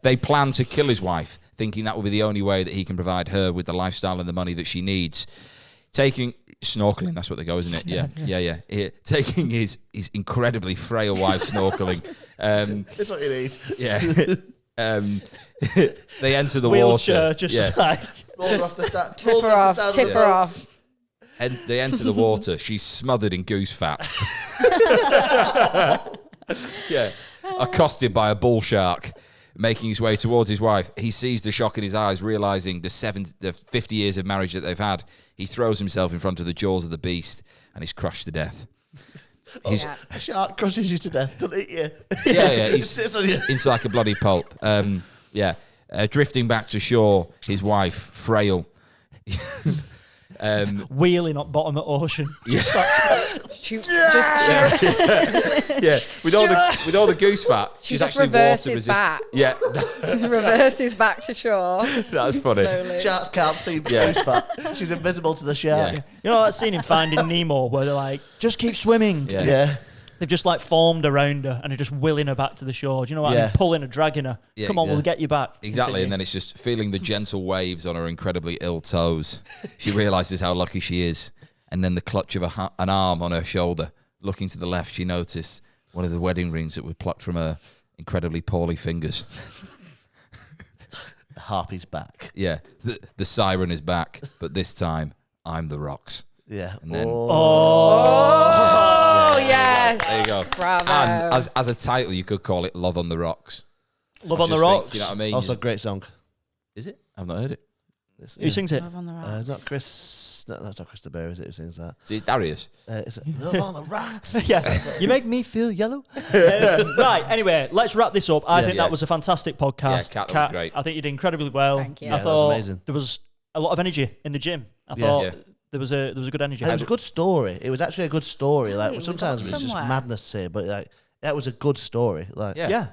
They plan to kill his wife, thinking that will be the only way that he can provide her with the lifestyle and the money that she needs. Snorkeling, that's what they go, isn't it? Yeah. Taking his incredibly frail wife snorkeling. It's what you need. Yeah. They enter the Wheelchair, water. just like... Tip her off. And they enter the water. She's smothered in goose fat. Yeah. Accosted by a bull shark. Making his way towards his wife, he sees the shock in his eyes, realising the 50 years of marriage that they've had. He throws himself in front of the jaws of the beast and is crushed to death. A shark crushes you to death, doesn't it? Yeah. It sits on you. It's like a bloody pulp. Drifting back to shore, his wife, frail. Wheeling up bottom of ocean. Yeah. With all the goose fat, She she's just actually water reverses resistant. back. Yeah, Reverses back to shore. that's funny. Slowly. Sharks can't see goose fat. She's invisible to the shark. Yeah. You know that scene in Finding Nemo where they're like, just keep swimming. Yeah. They've just like formed around her and are just willing her back to the shore. Do you know what? Yeah. And pulling her, dragging her. Yeah, Come on, yeah. we'll get you back. Exactly, Continue. and then it's just feeling the gentle waves on her incredibly ill toes. She realises how lucky she is, and then the clutch of an arm on her shoulder. Looking to the left, she noticed one of the wedding rings that were plucked from her incredibly poorly fingers. The harpy's back. Yeah, the siren is back, but this time, I'm the rocks. Yeah. And then- Oh, yes. There you go. Bravo. And as a title, you could call it Love on the Rocks. Love on the Just Rocks. think, you know what I mean? Also, a great song. Is it? I've not heard it. Who sings it? Love on the It's rocks. not Chris. No, that's not Chris de Bear, is it? Who sings that? Is it Darius? It's Love on the Rocks. Yeah. You make me feel yellow. Right, anyway, let's wrap this up. I think Yeah. that was a fantastic podcast. Yeah, Kat, that was great. I think you did incredibly well. Thank you. Yeah, I that was thought amazing. there was a lot of energy in the gym. I Yeah. thought Yeah. there was a good energy. And it was a good story. It was actually a good story. Right, Like we sometimes got it's just somewhere. madness here, but like that was a good story. Like Yeah. Yeah.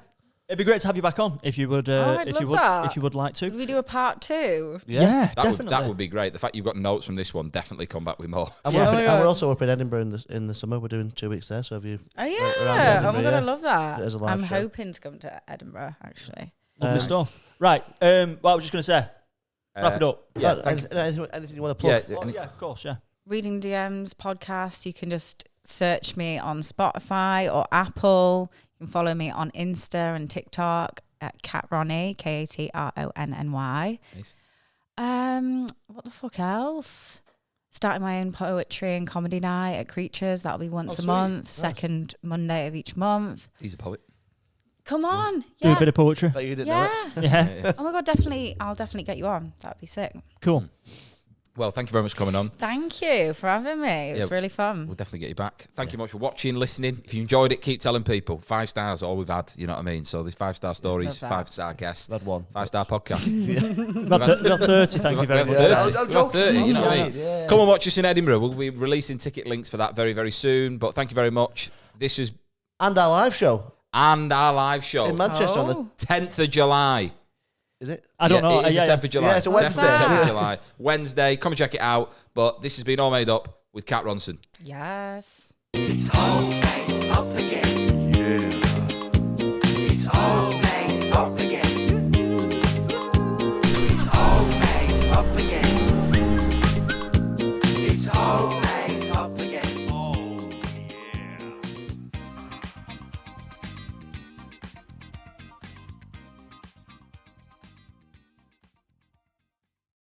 It'd be great to have you back on if you would I'd if you love would that. if you would like Would to. we do a part 2? yeah. That would be great. The fact you've got notes from this one, definitely come back with more. And, Yeah. we're, Oh my and God. we're also up in Edinburgh in the summer. We're doing 2 weeks there. So have you? Oh, around yeah. Oh, my Edinburgh, God, I yeah. love that. There's a live I'm show. hoping to come to Edinburgh, actually. Lovely stuff. Right. What I was just going to say. Wrap it up. Yeah, anything you want to plug? Yeah, Oh, yeah, of course. Yeah. Reading DMs podcast, you can just search me on Spotify or Apple. You can follow me on Insta and TikTok at Katronny, Katronny. Nice. What the fuck else? Starting my own poetry and comedy night at Creatures. That'll be once a sweet. month, second Monday of each month. He's a poet. Come on. Do a Yeah. bit of poetry. But you didn't know it. Yeah. Yeah. Oh my God, I'll definitely get you on. That'd be sick. Cool. Well, thank you very much for coming on. Thank you for having me. It was Yeah. really fun. We'll definitely get you back. Thank you much for watching, listening. If you enjoyed it, keep telling people. 5 stars, all we've had. You know what I mean? So there's 5-star stories, Love that. 5-star guests, I've had one. 5-star podcast. We got 30, thank you very much. 30. I'm We've had 30, you know what I mean? Yeah. Come and watch us in Edinburgh. We'll be releasing ticket links for that very, very soon. But thank you very much. This is And our live show and our live show. in Manchester on the. Oh. 10th of July. Is it? I don't know. It is the 10th of July. Yeah, it's a Wednesday. Definitely 10th of Yeah. July. Wednesday. Come and check it out. But this has been All Made Up with Kat Ronson. Yes. It's all made up again.